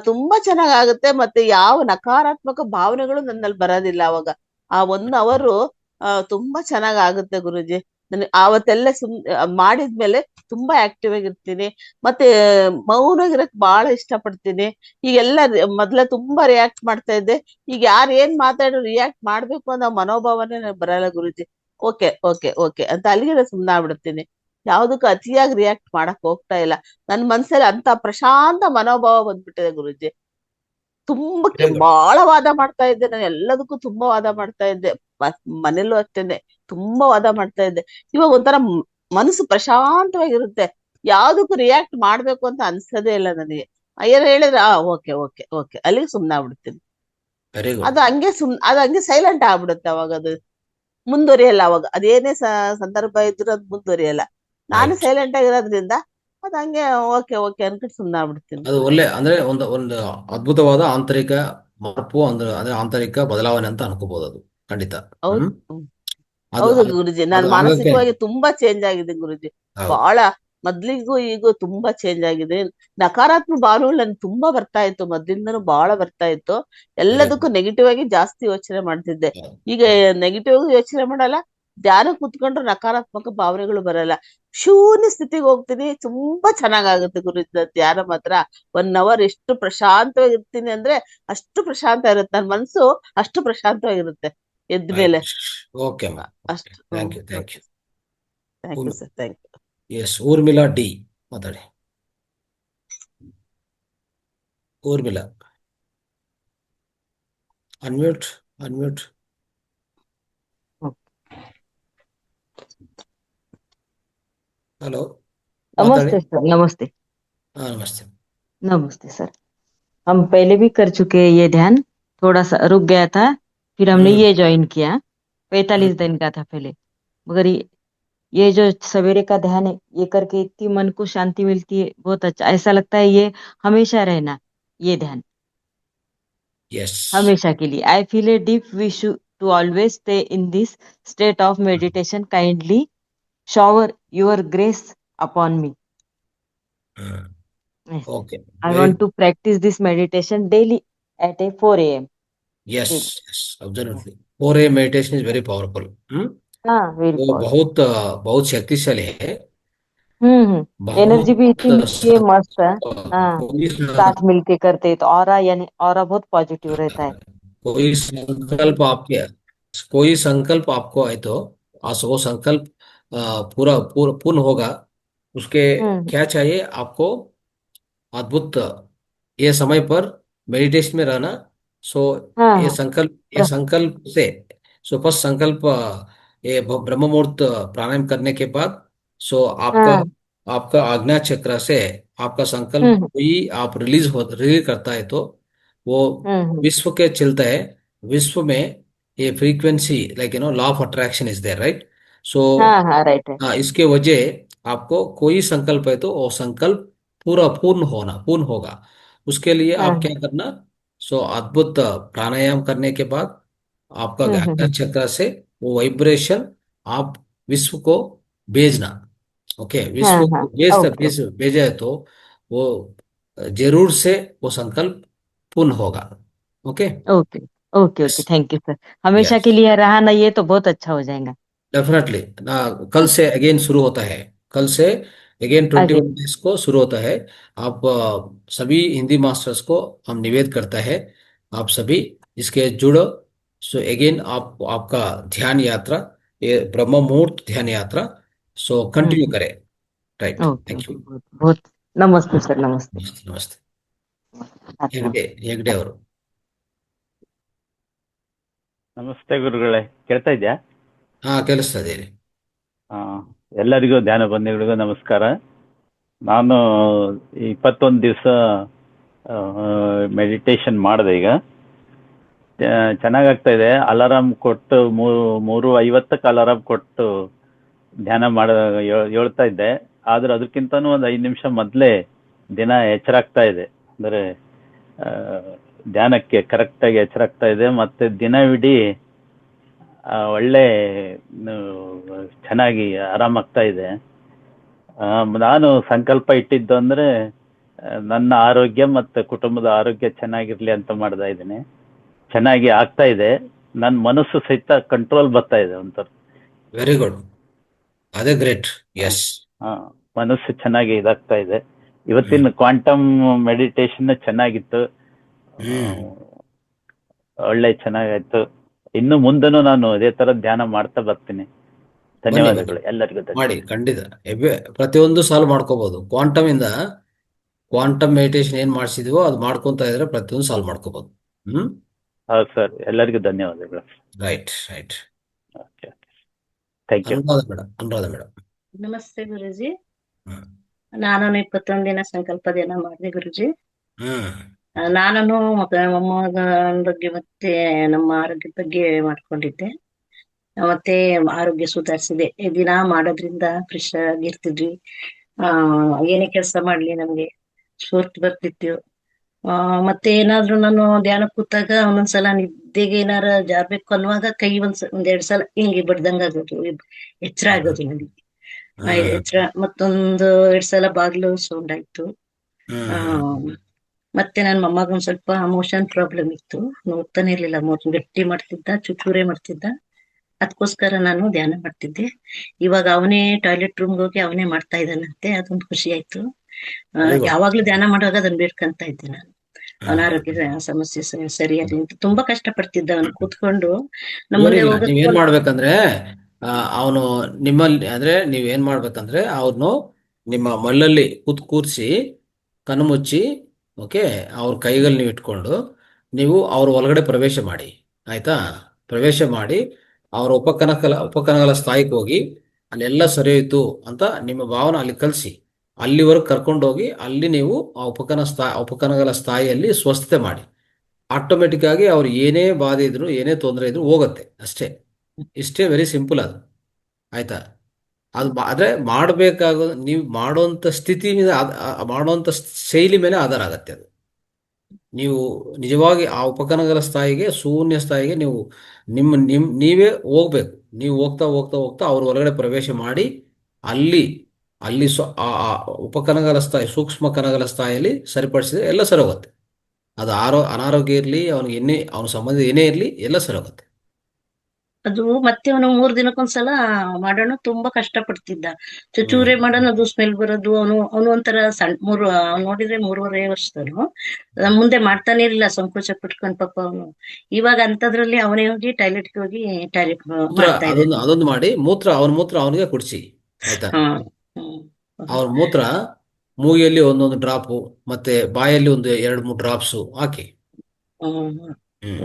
ತುಂಬಾ ಚೆನ್ನಾಗಾಗುತ್ತೆ. ಮತ್ತೆ ಯಾವ ನಕಾರಾತ್ಮಕ ಭಾವನೆಗಳು ನನ್ನಲ್ಲಿ ಬರೋದಿಲ್ಲ ಅವಾಗ. ಆ 1 ಅವರು ತುಂಬಾ ಚೆನ್ನಾಗಾಗುತ್ತೆ ಗುರುಜಿ. ನಾನು ಆವತ್ತೆಲ್ಲ ಮಾಡಿದ್ಮೇಲೆ ತುಂಬಾ ಆಕ್ಟಿವ್ ಆಗಿರ್ತೀನಿ. ಮತ್ತೆ ಮೌನಗಿರಕ್ ಬಹಳ ಇಷ್ಟಪಡ್ತೀನಿ. ಈಗೆಲ್ಲ ಮೊದ್ಲ ತುಂಬಾ ರಿಯಾಕ್ಟ್ ಮಾಡ್ತಾ ಇದ್ದೆ. ಈಗ ಯಾರು ಏನ್ ಮಾತಾಡೋ ರಿಯಾಕ್ಟ್ ಮಾಡ್ಬೇಕು ಅನ್ನೋ ಮನೋಭಾವನೆ ನನಗೆ ಬರಲ್ಲ ಗುರುಜಿ. ಓಕೆ ಓಕೆ ಓಕೆ ಅಂತ ಅಲ್ಲಿಗೆ ಸುಮ್ನಾಗ್ಬಿಡ್ತೀನಿ. ಯಾವ್ದಕ್ಕೂ ಅತಿಯಾಗಿ ರಿಯಾಕ್ಟ್ ಮಾಡಕ್ ಹೋಗ್ತಾ ಇಲ್ಲ. ನನ್ ಮನ್ಸಲ್ಲಿ ಅಂತ ಪ್ರಶಾಂತ ಮನೋಭಾವ ಬಂದ್ಬಿಟ್ಟಿದೆ ಗುರುಜಿ. ತುಂಬಕ್ಕೆ ಬಹಳ ವಾದ ಮಾಡ್ತಾ ಇದ್ದೆ ನಾನು, ಎಲ್ಲದಕ್ಕೂ ತುಂಬಾ ವಾದ ಮಾಡ್ತಾ ಇದ್ದೆ. ಮನೇಲೂ ಅಷ್ಟೇನೆ ತುಂಬಾ ವಾದ ಮಾಡ್ತಾ ಇದ್ದೆ. ಇವಾಗ ಒಂಥರ ಮನಸ್ಸು ಪ್ರಶಾಂತವಾಗಿರುತ್ತೆ. ಯಾವ್ದಕ್ಕೂ ರಿಯಾಕ್ಟ್ ಮಾಡ್ಬೇಕು ಅಂತ ಅನ್ಸದೇ ಇಲ್ಲ ನನಗೆ. ಏನ್ ಹೇಳಿದ್ರೆ ಓಕೆ ಓಕೆ ಓಕೆ ಅಲ್ಲಿಗೆ ಸುಮ್ನಾಗ್ಬಿಡ್ತೀನಿ. ಅದು ಹಂಗೆ ಸೈಲೆಂಟ್ ಆಗ್ಬಿಡುತ್ತೆ ಅವಾಗ. ಅದು ಮುಂದುವರಿಯಲ್ಲ ಅವಾಗ. ಅದೇನೇ ಸಂದರ್ಭ ಇದ್ರು ಅದು ಮುಂದುವರಿಯಲ್ಲ. ನಾನು ಸೈಲೆಂಟ್ ಆಗಿರೋದ್ರಿಂದ ಅದ್ ಹಂಗೆ ಓಕೆ ಓಕೆ ಅನ್ಕೊಂಡು ಸುಮ್ನಾಗ್ಬಿಡ್ತೀನಿ. ಅದು ಒಳ್ಳೆ ಅಂದ್ರೆ ಒಂದು ಅದ್ಭುತವಾದ ಆಂತರಿಕ ಮಾರ್ಪು, ಅಂದ್ರೆ ಆಂತರಿಕ ಬದಲಾವಣೆ ಅಂತ ಅನ್ಕೋಬಹುದು. ಅದು ಖಂಡಿತ. ಹೌದು ಗುರುಜಿ. ನಾನು ಮಾನಸಿಕವಾಗಿ ತುಂಬಾ ಚೇಂಜ್ ಆಗಿದೆ ಗುರುಜಿ. ಬಹಳ ಮೊದ್ಲಿಗೂ ಈಗೂ ತುಂಬಾ ಚೇಂಜ್ ಆಗಿದೆ. ನಕಾರಾತ್ಮಕ ಭಾವನೆಗಳು ನನ್ಗೆ ತುಂಬಾ ಬರ್ತಾ ಇತ್ತು, ಮೊದ್ಲಿಂದನೂ ಬಹಳ ಬರ್ತಾ ಇತ್ತು. ಎಲ್ಲದಕ್ಕೂ ನೆಗೆಟಿವ್ ಆಗಿ ಜಾಸ್ತಿ ಯೋಚನೆ ಮಾಡ್ತಿದ್ದೆ. ಈಗ ನೆಗೆಟಿವ್ ಆಗಿ ಯೋಚನೆ ಮಾಡಲ್ಲ. ಧ್ಯಾನ ಕೂತ್ಕೊಂಡ್ರೆ ನಕಾರಾತ್ಮಕ ಭಾವನೆಗಳು ಬರಲ್ಲ. ಶೂನ್ಯ ಸ್ಥಿತಿಗೆ ಹೋಗ್ತೀನಿ. ತುಂಬಾ ಚೆನ್ನಾಗಾಗುತ್ತೆ ಗುರು ಧ್ಯಾನ ಮಾತ್ರ. 1 ಅವರ್ ಎಷ್ಟು ಪ್ರಶಾಂತವಾಗಿರ್ತೀನಿ ಅಂದ್ರೆ ಅಷ್ಟು ಪ್ರಶಾಂತ ಇರುತ್ತೆ. ನನ್ನ ಮನ್ಸು ಅಷ್ಟು ಪ್ರಶಾಂತವಾಗಿರುತ್ತೆ ಎದ್ಮೇಲೆ. ಅಷ್ಟು. Thank you sir. Thank you. Yes, Urmila ಡಿ ಮಾತಾಡಿ. ಊರ್ಮಿಳಾ ಅನ್ಮ್ಯೂಟ್. हेलो, नमस्ते सर। नमस्ते। हाँ नमस्ते। नमस्ते सर। हम पहले भी कर चुके हैं ये ध्यान, थोड़ा सा रुक गया था, फिर हमने ये ज्वाइन किया। 45 दिन का था पहले, मगर ये जो सवेरे का ध्यान है, ये करके इतनी मन को शांति मिलती है, बहुत अच्छा। ऐसा लगता है ये हमेशा रहना, ये ध्यान हमेशा के लिए। I feel a deep wish to always stay in this state of meditation. Kindly shower your grace upon me. Okay. I want to practice this meditation daily at 4 a.m. Yes, absolutely. 4 a.m. meditation is very powerful. very वो powerful. बहुत शक्तिशाली है। Energy भी इतनी मस्त है। साथ मिलके करते तो ऑरा, यानी ऑरा बहुत पॉजिटिव रहता है। कोई संकल्प आपको है तो वो संकल्प पूरा पूर्ण होगा। उसके क्या चाहिए आपको? अद्भुत ये समय पर मेडिटेशन में रहना। सो ये संकल्प से फर्स्ट संकल्प ये ब्रह्म मुहूर्त प्राणायाम करने के बाद आपका आज्ञा चक्र से आपका संकल्प कोई आप रिलीज करता है तो वो विश्व के चलता है। विश्व में ये frequency like law of attraction is there, right? So इसके वजह आपको कोई संकल्प है तो वो संकल्प पूर्ण होगा। उसके लिए आप क्या करना? अद्भुत प्राणायाम करने के बाद आपका आज्ञा चक्र से वो वाइब्रेशन आप विश्व को भेजना। ओके, विश्व को भेजा है तो वो जरूर से वो संकल्प पूर्ण होगा। Okay, okay okay, thank you sir. हमेशा यस के लिए रहा ना ये तो बहुत अच्छा हो जाएगा। डेफिनेटली ना, कल से अगेन शुरू होता है। कल से अगेन आगे 21 डेज को शुरू होता है। आप सभी हिंदी मास्टर्स को हम निवेदन करता है, आप सभी इसके जुड़ो। सो अगेन आपका ध्यान यात्रा, ये ब्रह्म मुहूर्त ध्यान यात्रा, सो कंटिन्यू करें। Right, okay thank okay, you. बहुत बहुत नमस्ते सर, नमस्ते। नमस्ते नमस्ते। अच्छा। ಹೆಗ್ಡೆ ಅವರು. ನಮಸ್ತೆ ಗುರುಗಳೇ, ಕೇಳ್ತಾ ಇದ್ಯಾ? ಹಾ, ಕೇಳಿಸ್ತಾ ಇದೆ. ಎಲ್ಲರಿಗೂ ಧ್ಯಾನ ಬಂಧುಗಳಿಗೂ ನಮಸ್ಕಾರ. ನಾನು 21 ದಿವಸ ಮೆಡಿಟೇಷನ್ ಮಾಡಿದೆ. ಈಗ ಚೆನ್ನಾಗಾಗ್ತಾ ಇದೆ. ಅಲಾರಾಮ್ ಕೊಟ್ಟು 3:50ಕ್ಕೆ ಅಲಾರಾಮ್ ಕೊಟ್ಟು ಧ್ಯಾನ ಹೇಳ್ತಾ ಇದ್ದೆ. ಆದ್ರೆ ಅದಕ್ಕಿಂತನೂ ಒಂದು 5 ನಿಮಿಷ ಮೊದಲೇ ದಿನ ಎಚ್ಚರಾಗ್ತಾ ಇದೆ. ಅಂದರೆ ಧ್ಯಾನಕ್ಕೆ ಕರೆಕ್ಟಾಗಿ ಎಚ್ಚರಾಗ್ತಾ ಇದೆ. ಮತ್ತೆ ದಿನವಿಡೀ ಒಳ್ಳೆ ಚೆನ್ನಾಗಿ ಆರಾಮಾಗ್ತಾ ಇದೆ. ನಾನು ಸಂಕಲ್ಪ ಇಟ್ಟಿದ್ದು ಅಂದ್ರೆ ನನ್ನ ಆರೋಗ್ಯ ಮತ್ತು ಕುಟುಂಬದ ಆರೋಗ್ಯ ಚೆನ್ನಾಗಿರ್ಲಿ ಅಂತ ಮಾಡ್ತಾ ಇದ್ದೀನಿ. ಚೆನ್ನಾಗಿ ಆಗ್ತಾ ಇದೆ. ನನ್ನ ಮನಸ್ಸು ಸಹಿತ ಕಂಟ್ರೋಲ್ ಬರ್ತಾ ಇದೆ ಒಂಥರ. ವೆರಿ ಗುಡ್, ಅದೇ ಗ್ರೇಟ್. ಎಸ್, ಮನಸ್ಸು ಚೆನ್ನಾಗಿ ಇದಾಗ್ತಾ ಇದೆ. ಇವತ್ತಿನ ಕ್ವಾಂಟಮ್ ಮೆಡಿಟೇಷನ್ ಚೆನ್ನಾಗಿತ್ತು, ಒಳ್ಳೆ ಚೆನ್ನಾಗಾಯ್ತು. ಇನ್ನು ಮುಂದೆನೂ ನಾನು ಅದೇ ತರ ಧ್ಯಾನ ಮಾಡ್ತಾ ಬರ್ತೀನಿ. ಧನ್ಯವಾದಗಳು ಎಲ್ಲರಿಗೂ. ಮಾಡಿ, ಖಂಡಿತ ಪ್ರತಿಯೊಂದು ಸಾಲ್ವ್ ಮಾಡ್ಕೋಬಹುದು. ಕ್ವಾಂಟಮ್ ಮೆಡಿಟೇಷನ್ ಏನ್ ಮಾಡಿಸಿದೀವೋ ಅದು ಮಾಡ್ಕೊಂತ ಇದ್ರೆ ಪ್ರತಿಯೊಂದು ಸಾಲ್ವ್ ಮಾಡ್ಕೋಬಹುದು. ಹೌದು ಸರ್, ಎಲ್ಲರಿಗೂ ಧನ್ಯವಾದಗಳು. Right right, thank you. Anuradha madam. ನಮಸ್ತೆ ಗುರುಜಿ. ನಾನು 21 ದಿನ ಸಂಕಲ್ಪ ಧ್ಯಾನ ಮಾಡಿದೆ ಗುರುಜಿ. ನಾನು ಮತ್ತೆ ಮೊಮ್ಮಗನ ಬಗ್ಗೆ ಮತ್ತೆ ನಮ್ಮ ಆರೋಗ್ಯದ ಬಗ್ಗೆ ಮಾಡ್ಕೊಂಡಿದ್ದೆ. ಮತ್ತೆ ಆರೋಗ್ಯ ಸುಧಾರಿಸಿದೆ. ದಿನ ಮಾಡೋದ್ರಿಂದ ಫ್ರೆಶ್ ಆಗಿರ್ತಿದ್ವಿ. ಏನೇ ಕೆಲಸ ಮಾಡ್ಲಿ ನಮ್ಗೆ ಸ್ಫೂರ್ತಿ ಬರ್ತಿತ್ತು. ಮತ್ತೆ ಏನಾದ್ರು ನಾನು ಧ್ಯಾನ ಕೂತಾಗ ಒಂದೊಂದ್ಸಲ ನಿದ್ದೆಗೆ ಏನಾರ ಜಾರ್ಬೇಕು ಅನ್ನುವಾಗ ಕೈ ಒಂದೆರಡು ಸಲ ಹಿಂಗೆ ಬಡ್ದಂಗ ಆಗೋದು, ಎಚ್ಚರ ಆಗೋದು ನನಗೆ. ಎಚ್ಚರ ಮತ್ತೊಂದು 2 ಸಲ ಬಾಗ್ಲು ಸೌಂಡ್ ಆಯ್ತು. ಮತ್ತೆ ನನ್ನ ಮೊಮ್ಮಗ ಸ್ವಲ್ಪ ಮೋಷನ್ ಪ್ರಾಬ್ಲಮ್ ಇತ್ತು, ನೋಡ್ತಾನೆ ಇರ್ಲಿಲ್ಲ. ಗಟ್ಟಿ ಮಾಡ್ತಿದ್ದ, ಚುಚೂರೆ ಮಾಡ್ತಿದ್ದ. ಅದಕ್ಕೋಸ್ಕರ ನಾನು ಧ್ಯಾನ ಮಾಡ್ತಿದ್ದೆ. ಇವಾಗ ಅವನೇ ಟಾಯ್ಲೆಟ್ ರೂಮ್ಗೆ ಹೋಗಿ ಅವನೇ ಮಾಡ್ತಾ ಇದ್ದಾನಂತೆ. ಅದೊಂದು ಖುಷಿ ಆಯ್ತು. ಯಾವಾಗ್ಲೂ ಧ್ಯಾನ ಮಾಡುವಾಗ ಅದನ್ನ ಬೇಡ್ಕಂತ ಇದ್ದೆ ನಾನು. ಅವನ ಆರೋಗ್ಯ ಸಮಸ್ಯೆ ಸರಿಯಾಗಿ ಅಂತ ತುಂಬಾ ಕಷ್ಟ ಪಡ್ತಿದ್ದ ಅವನು ಕೂತ್ಕೊಂಡು. ನೀವೇನ್ ಮಾಡ್ಬೇಕಂದ್ರೆ ಅವನು ನಿಮ್ಮಲ್ಲಿ ಅಂದ್ರೆ ನೀವೇನ್ ಮಾಡ್ಬೇಕಂದ್ರೆ ಅವ್ನು ನಿಮ್ಮ ಮಳ್ಳಲ್ಲಿ ಕೂರ್ಸಿ ಕಣ್ಣು ಮುಚ್ಚಿ, ಓಕೆ, ಅವ್ರ ಕೈಗಳು ನೀವು ಇಟ್ಕೊಂಡು ನೀವು ಅವ್ರ ಒಳಗಡೆ ಪ್ರವೇಶ ಮಾಡಿ. ಆಯ್ತಾ? ಪ್ರವೇಶ ಮಾಡಿ ಅವರ ಉಪಕರಣಗಳ ಸ್ಥಾಯಿಗೆ ಹೋಗಿ ಅಲ್ಲೆಲ್ಲ ಸರಿಯೋಯ್ತು ಅಂತ ನಿಮ್ಮ ಭಾವನ ಅಲ್ಲಿ ಕಲಿಸಿ ಅಲ್ಲಿವರೆಗೆ ಕರ್ಕೊಂಡೋಗಿ ಅಲ್ಲಿ ನೀವು ಆ ಉಪಕರಣಗಳ ಸ್ಥಾಯಿಯಲ್ಲಿ ಸ್ವಸ್ಥತೆ ಮಾಡಿ. ಆಟೋಮೆಟಿಕ್ ಆಗಿ ಅವ್ರು ಏನೇ ಬಾಧೆ ಇದ್ರು, ಏನೇ ತೊಂದರೆ ಇದ್ರು ಹೋಗುತ್ತೆ ಅಷ್ಟೇ. ಇಷ್ಟೇ, ವೆರಿ ಸಿಂಪಲ್ ಅದು. ಆಯ್ತಾ? ಅದು ಆದರೆ ಮಾಡಬೇಕಾಗೋದು ನೀವು ಮಾಡುವಂಥ ಸ್ಥಿತಿ ಮೇಲೆ, ಮಾಡುವಂಥ ಶೈಲಿ ಮೇಲೆ ಆಧಾರ ಆಗತ್ತೆ ಅದು. ನೀವು ನಿಜವಾಗಿ ಆ ಉಪಕರಣಗಳ ಸ್ಥಾಯಿಗೆ, ಶೂನ್ಯ ಸ್ಥಾಯಿಗೆ ನೀವು ನೀವೇ ಹೋಗ್ಬೇಕು. ನೀವು ಹೋಗ್ತಾ ಹೋಗ್ತಾ ಹೋಗ್ತಾ ಅವ್ರ ಒಳಗಡೆ ಪ್ರವೇಶ ಮಾಡಿ ಅಲ್ಲಿ ಆ ಉಪಕರಣಗಳ ಸ್ಥಾಯಿ, ಸೂಕ್ಷ್ಮ ಕಣಗಳ ಸ್ಥಾಯಿಯಲ್ಲಿ ಸರಿಪಡಿಸಿದ್ರೆ ಎಲ್ಲ ಸರಿ ಹೋಗುತ್ತೆ. ಅದು ಅನಾರೋಗ್ಯ ಇರಲಿ, ಅವನ ಸಂಬಂಧ ಏನೇ ಇರಲಿ, ಎಲ್ಲ ಸರಿ ಹೋಗುತ್ತೆ. ಅದು ಮತ್ತೆ ಅವನು 3 ದಿನಕ್ಕೊಂದ್ಸಲ ಮಾಡೋಣ ತುಂಬಾ ಕಷ್ಟ ಪಡ್ತಿದ್ದ. ಚೂರೆ ಮಾಡೋಣ, ಅದು ಸ್ಮೆಲ್ ಬರೋದು. ಅವನು ಒಂಥರ ಸಣ್ಣ ನೋಡಿದ್ರೆ 3.5 ವರ್ಷದವನು. ಮುಂದೆ ಮಾಡ್ತಾನೆ ಇರ್ಲಿಲ್ಲ, ಸಂಕೋಚ ಪಟ್ಕೊಂಡ್ ಪಾಪ ಅವನು. ಇವಾಗ ಅಂತದ್ರಲ್ಲಿ ಅವನೇ ಹೋಗಿ ಟಾಯ್ಲೆಟ್ಗೆ ಹೋಗಿ ಟಾಯ್ಲೆಟ್ ಮಾಡ್ತಾ ಇದ್ದಾನೆ. ಅದೊಂದು ಮಾಡಿ ಅವನ ಮೂತ್ರ ಅವನಿಗೆ ಕುಡಿಸಿ. ಆಯ್ತಾ? ಅವ್ರ ಮೂತ್ರ ಮೂಗಿಯಲ್ಲಿ ಒಂದೊಂದು ಡ್ರಾಪು ಮತ್ತೆ ಬಾಯಲ್ಲಿ ಒಂದು 2-3 ಡ್ರಾಪ್ಸು ಹಾಕಿ.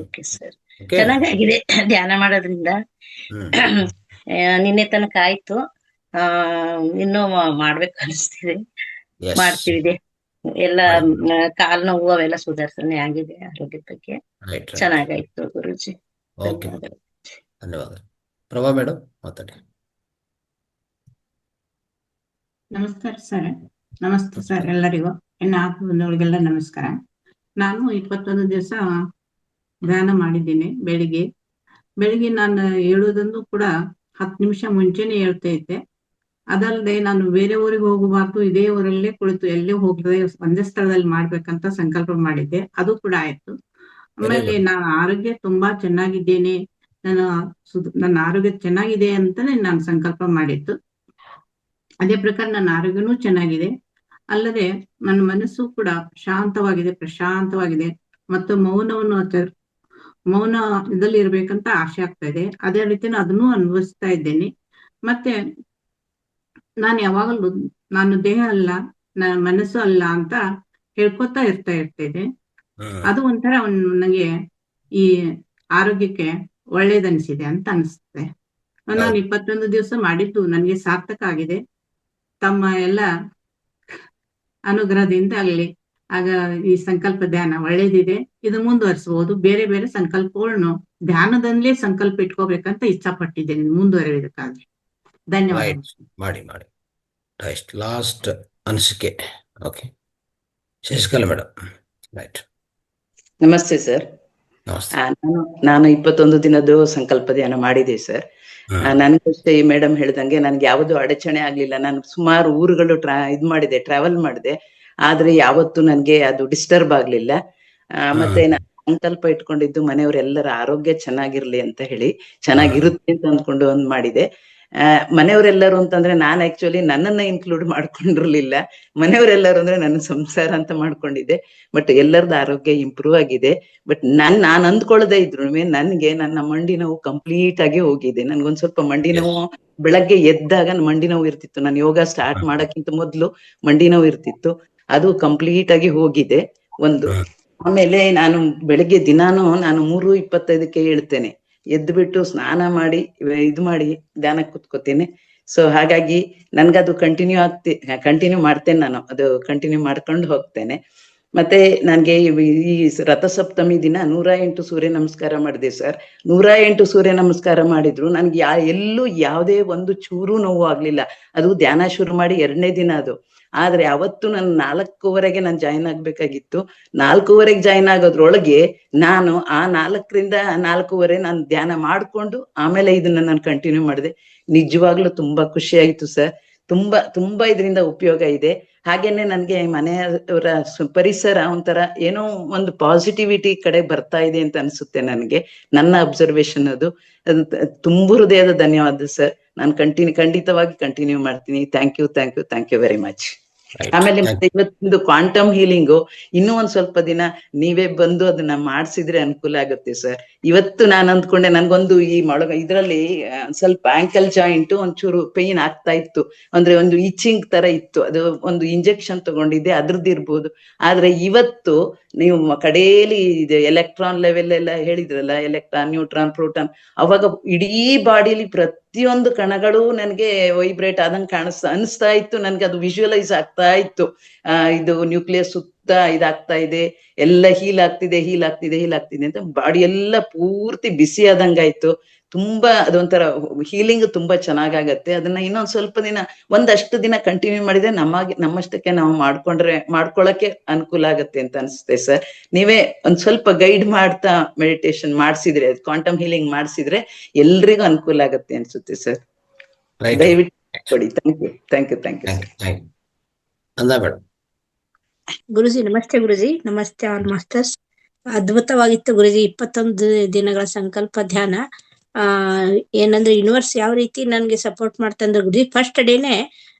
ಓಕೆ ಸರ್, ಚೆನ್ನಾಗಾಗಿದೆ ಧ್ಯಾನ ಮಾಡೋದ್ರಿಂದ. ನಿನ್ನೆ ತನಕ ಆಯ್ತು, ಇನ್ನೂ ಮಾಡ್ಬೇಕು ಅನಿಸ್ತಿದೆ. ಮಾಡ್ತೀವಿ. ಎಲ್ಲ ಕಾಲ್ ನೋವು ಅವೆಲ್ಲ ಸುಧಾರಿಸಣೆ ಆಗಿದೆ. ಆರೋಗ್ಯದ ಬಗ್ಗೆ ಚೆನ್ನಾಗಾಯ್ತು ಗುರುಜಿ. ಧನ್ಯವಾದ. ಪ್ರಭಾ ಮೇಡಮ್ ಮಾತಾಡಿ. ನಮಸ್ಕಾರ ಸರ್. ನಮಸ್ತೆ ಸರ್ ಎಲ್ಲರಿಗೂ. ಇನ್ನು ಬಂದವರಿಗೆಲ್ಲ ನಮಸ್ಕಾರ. ನಾನು 21 ದಿವಸ ಧ್ಯಾನ ಮಾಡಿದ್ದೀನಿ. ಬೆಳಿಗ್ಗೆ ನಾನು ಹೇಳುವುದನ್ನು ಕೂಡ 10 ನಿಮಿಷ ಮುಂಚೆನೆ ಹೇಳ್ತಾ ಇದ್ದೆ. ಅದಲ್ಲದೆ ನಾನು ಬೇರೆ ಊರಿಗೆ ಹೋಗಬಾರ್ದು, ಇದೇ ಊರಲ್ಲೇ ಕುಳಿತು ಎಲ್ಲೇ ಹೋಗದೆ ಒಂದೇ ಸ್ಥಳದಲ್ಲಿ ಮಾಡ್ಬೇಕಂತ ಸಂಕಲ್ಪ ಮಾಡಿದ್ದೆ. ಅದು ಕೂಡ ಆಯ್ತು. ಆಮೇಲೆ ನಾನು ಆರೋಗ್ಯ ತುಂಬಾ ಚೆನ್ನಾಗಿದ್ದೇನೆ, ನನ್ನ ಆರೋಗ್ಯ ಚೆನ್ನಾಗಿದೆ ಅಂತಾನೆ ನಾನು ಸಂಕಲ್ಪ ಮಾಡಿದ್ದು. ಅದೇ ಪ್ರಕಾರ ನನ್ನ ಆರೋಗ್ಯನೂ ಚೆನ್ನಾಗಿದೆ. ಅಲ್ಲದೆ ನನ್ನ ಮನಸ್ಸು ಕೂಡ ಶಾಂತವಾಗಿದೆ, ಪ್ರಶಾಂತವಾಗಿದೆ. ಮತ್ತು ಮೌನ ಇದರಲ್ಲಿ ಇರ್ಬೇಕಂತ ಆಸೆ ಆಗ್ತಾ ಇದೆ. ಅದೇ ರೀತಿ ಅದನ್ನು ಅನುಭವಿಸ್ತಾ ಇದ್ದೇನೆ. ಮತ್ತೆ ನಾನು ಯಾವಾಗಲೂ ನಾನು ದೇಹ ಅಲ್ಲ, ನನ್ನ ಮನಸ್ಸು ಅಲ್ಲ ಅಂತ ಹೇಳ್ಕೊತಾ ಇರ್ತೇನೆ. ಅದು ಒಂಥರ ನನಗೆ ಈ ಆರೋಗ್ಯಕ್ಕೆ ಒಳ್ಳೇದನ್ಸಿದೆ ಅಂತ ಅನಿಸುತ್ತೆ. ನಾನು 21 ದಿವಸ ಮಾಡಿದ್ದು ನನಗೆ ಸಾರ್ಥಕ ಆಗಿದೆ. ತಮ್ಮ ಎಲ್ಲ ಅನುಗ್ರಹದಿಂದ ಆಗಲಿ ಆಗ ಈ ಸಂಕಲ್ಪ ಧ್ಯಾನ ಒಳ್ಳೇದಿದೆ. ಇದು ಮುಂದುವರಿಸಬಹುದು. ಬೇರೆ ಬೇರೆ ಸಂಕಲ್ಪಗಳನ್ನು ಧ್ಯಾನದಲ್ಲೇ ಸಂಕಲ್ಪ ಇಟ್ಕೋಬೇಕಂತ ಇಚ್ಛಪಟ್ಟಿದ್ದೇನೆ ಮುಂದುವರಿಯೋದಕ್ಕಾಗಿ. ಧನ್ಯವಾದ. ಮಾಡಿ ರೈಟ್. ಲಾಸ್ಟ್ ಅನಿಸಿಕೆ. Okay, Shashikala madam. ರೈಟ್. ನಮಸ್ತೆ ಸರ್. ನಾನು 21 ದಿನದ್ದು ಸಂಕಲ್ಪ ಧ್ಯಾನ ಮಾಡಿದೆ ಸರ್. ನನಗಷ್ಟೇ ಈ ಮೇಡಮ್ ಹೇಳ್ದಂಗೆ ನನ್ಗೆ ಯಾವುದು ಅಡಚಣೆ ಆಗ್ಲಿಲ್ಲ. ನಾನು ಸುಮಾರು ಊರುಗಳು ಮಾಡಿದೆ, ಟ್ರಾವೆಲ್ ಮಾಡಿದೆ. ಆದ್ರೆ ಯಾವತ್ತು ನನ್ಗೆ ಅದು ಡಿಸ್ಟರ್ಬ್ ಆಗ್ಲಿಲ್ಲ. ಮತ್ತೆ ನಾನು ಸಂಕಲ್ಪ ಇಟ್ಕೊಂಡಿದ್ದು ಮನೆಯವರೆಲ್ಲರ ಆರೋಗ್ಯ ಚೆನ್ನಾಗಿರ್ಲಿ ಅಂತ ಹೇಳಿ, ಚೆನ್ನಾಗಿರುತ್ತೆ ಅಂತ ಅಂದ್ಕೊಂಡು ಮಾಡಿದೆ. ಮನೆಯವರೆಲ್ಲರೂ ಅಂತಂದ್ರೆ ನಾನು ಆಕ್ಚುಲಿ ನನ್ನನ್ನ ಇನ್ಕ್ಲೂಡ್ ಮಾಡ್ಕೊಂಡಿರ್ಲಿಲ್ಲ. ಮನೆಯವರೆಲ್ಲರೂ ಅಂದ್ರೆ ನನ್ನ ಸಂಸಾರ ಅಂತ ಮಾಡ್ಕೊಂಡಿದ್ದೆ. ಬಟ್ ಎಲ್ಲರದ್ದು ಆರೋಗ್ಯ ಇಂಪ್ರೂವ್ ಆಗಿದೆ. ಬಟ್ ನಾನು ಅಂದ್ಕೊಳ್ಳದೆ ಇದ್ರು ನನ್ಗೆ ನನ್ನ ಮಂಡಿ ನೋವು ಕಂಪ್ಲೀಟ್ ಆಗಿ ಹೋಗಿದೆ. ನನ್ಗೊಂದ್ ಸ್ವಲ್ಪ ಮಂಡಿ ನೋವು ಬೆಳಗ್ಗೆ ಎದ್ದಾಗ ಮಂಡಿ ನೋವು ಇರ್ತಿತ್ತು. ನಾನು ಯೋಗ ಸ್ಟಾರ್ಟ್ ಮಾಡಕ್ಕಿಂತ ಮೊದ್ಲು ಮಂಡಿ ನೋವು ಇರ್ತಿತ್ತು. ಅದು ಕಂಪ್ಲೀಟ್ ಆಗಿ ಹೋಗಿದೆ ಒಂದು. ಆಮೇಲೆ ನಾನು ಬೆಳಗ್ಗೆ ದಿನಾನು ನಾನು 3:25ಕ್ಕೆ ಹೇಳ್ತೇನೆ. ಎದ್ದು ಬಿಟ್ಟು ಸ್ನಾನ ಮಾಡಿ ಮಾಡಿ ಧ್ಯಾನಕ್ಕೆ ಕುತ್ಕೋತೇನೆ. ಸೊ ಹಾಗಾಗಿ ನನ್ಗದು ಕಂಟಿನ್ಯೂ ಮಾಡ್ತೇನೆ. ನಾನು ಅದು ಕಂಟಿನ್ಯೂ ಮಾಡ್ಕೊಂಡು ಹೋಗ್ತೇನೆ. ಮತ್ತೆ ನನ್ಗೆ ಈ ರಥಸಪ್ತಮಿ ದಿನ 108 ಸೂರ್ಯ ನಮಸ್ಕಾರ ಮಾಡಿದೆ ಸರ್. 108 ಸೂರ್ಯ ನಮಸ್ಕಾರ ಮಾಡಿದ್ರು ನನ್ಗೆ ಎಲ್ಲೂ ಯಾವುದೇ ಒಂದು ಚೂರು ನೋವು ಆಗ್ಲಿಲ್ಲ. ಅದು ಧ್ಯಾನ ಶುರು ಮಾಡಿ 2ನೇ ದಿನ ಅದು. ಆದ್ರೆ ಅವತ್ತು ನಾನು 4:00ವರೆಗೆ ನಾನು ಜಾಯಿನ್ ಆಗ್ಬೇಕಾಗಿತ್ತು. 4:00ವರೆಗೆ ಜಾಯಿನ್ ಆಗೋದ್ರೊಳಗೆ ನಾನು ಆ 4ರಿಂದ 4:30 ನಾನು ಧ್ಯಾನ ಮಾಡ್ಕೊಂಡು ಆಮೇಲೆ ಇದನ್ನ ನಾನು ಕಂಟಿನ್ಯೂ ಮಾಡಿದೆ. ನಿಜವಾಗ್ಲೂ ತುಂಬಾ ಖುಷಿ ಆಯ್ತು ಸರ್. ತುಂಬಾ ಇದರಿಂದ ಉಪಯೋಗ ಇದೆ. ಹಾಗೇನೆ ನನ್ಗೆ ಮನೆಯವರ ಪರಿಸರ ಒಂಥರ ಏನೋ ಒಂದು ಪಾಸಿಟಿವಿಟಿ ಕಡೆ ಬರ್ತಾ ಇದೆ ಅಂತ ಅನ್ಸುತ್ತೆ ನನ್ಗೆ. ನನ್ನ ಅಬ್ಸರ್ವೇಶನ್ ಅದು. ತುಂಬ ಹೃದಯದ ಧನ್ಯವಾದ ಸರ್. ನಾನು ಖಂಡಿತವಾಗಿ ಕಂಟಿನ್ಯೂ ಮಾಡ್ತೀನಿ. Thank you very much. ಆಮೇಲೆ ಮತ್ತೆ ಇವತ್ತಿಂದು ಕ್ವಾಂಟಮ್ ಹೀಲಿಂಗು ಇನ್ನೂ ಒಂದ್ ಸ್ವಲ್ಪ ದಿನ ನೀವೇ ಬಂದು ಅದನ್ನ ಮಾಡ್ಸಿದ್ರೆ ಅನುಕೂಲ ಆಗುತ್ತೆ ಸರ್. ಇವತ್ತು ನಾನು ಅಂದ್ಕೊಂಡೆ ನನ್ಗೊಂದು ಈ ಇದ್ರಲ್ಲಿ ಸ್ವಲ್ಪ ಆಂಕಲ್ ಜಾಯಿಂಟ್ ಒಂಚೂರು ಪೇನ್ ಆಗ್ತಾ ಇತ್ತು. ಅಂದ್ರೆ ಒಂದು ಇಚಿಂಗ್ ತರ ಇತ್ತು. ಅದು ಒಂದು ಇಂಜೆಕ್ಷನ್ ತಗೊಂಡಿದ್ದೆ, ಅದ್ರದ್ದು ಇರ್ಬೋದು. ಆದ್ರೆ ಇವತ್ತು ನೀವು ಕಡೆಯಲ್ಲಿ ಇದೆ ಎಲೆಕ್ಟ್ರಾನ್ ಲೆವೆಲ್ ಎಲ್ಲ ಹೇಳಿದ್ರಲ್ಲ, ಎಲೆಕ್ಟ್ರಾನ್, ನ್ಯೂಟ್ರಾನ್, ಪ್ರೋಟಾನ್, ಅವಾಗ ಇಡೀ ಬಾಡಿಯಲ್ಲಿ ಪ್ರತಿಯೊಂದು ಕಣಗಳು ನನ್ಗೆ ವೈಬ್ರೇಟ್ ಆದಂಗೆ ಅನಿಸ್ತಾ ಇತ್ತು. ನನ್ಗೆ ಅದು ವಿಜುವಲೈಸ್ ಆಗ್ತಾ ಇತ್ತು. ಇದು ನ್ಯೂಕ್ಲಿಯಸ್ ಸುತ್ತ ಇದಾಗ್ತಾ ಇದೆ, ಎಲ್ಲ ಹೀಲ್ ಆಗ್ತಿದೆ ಅಂತ ಬಾಡಿ ಎಲ್ಲ ಪೂರ್ತಿ ಬಿಸಿ ಆದಂಗಾಯ್ತು. ತುಂಬಾ ಅದೊಂಥರ ಹೀಲಿಂಗ್ ತುಂಬಾ ಚೆನ್ನಾಗಾಗತ್ತೆ. ಅದನ್ನ ಇನ್ನೊಂದ್ ಸ್ವಲ್ಪ ದಿನ ಒಂದಷ್ಟು ದಿನ ಕಂಟಿನ್ಯೂ ಮಾಡಿದ್ರೆ ನಮ್ಮಷ್ಟಕ್ಕೆ ನಾವು ಮಾಡ್ಕೊಳಕ್ಕೆ ಅನುಕೂಲ ಆಗತ್ತೆ ಅಂತ ಅನ್ಸುತ್ತೆ ಸರ್. ನೀವೇ ಒಂದ್ ಸ್ವಲ್ಪ ಗೈಡ್ ಮಾಡ್ತಾ ಮೆಡಿಟೇಷನ್ ಮಾಡ್ಸಿದ್ರೆ, ಕ್ವಾಂಟಮ್ ಹೀಲಿಂಗ್ ಮಾಡ್ಸಿದ್ರೆ ಎಲ್ರಿಗೂ ಅನುಕೂಲ ಆಗತ್ತೆ ಅನ್ಸುತ್ತೆ ಸರ್. ದಯವಿಟ್ಟು ಕೊಡಿ. Thank you. ಗುರುಜಿ ನಮಸ್ತೆ. ಗುರುಜಿ ನಮಸ್ತೆ ಆಲ್ ಮಾಸ್ಟರ್ಸ್. ಅದ್ಭುತವಾಗಿತ್ತು ಗುರುಜಿ 21 ದಿನಗಳ ಸಂಕಲ್ಪ ಧ್ಯಾನ. ಏನಂದ್ರೆ ಯೂನಿವರ್ಸ್ ಯಾವ ರೀತಿ ನನ್ಗೆ ಸಪೋರ್ಟ್ ಮಾಡ್ತಂದ್ರೆ ಗುರುಜಿ, ಫಸ್ಟ್ ಡೇನೆ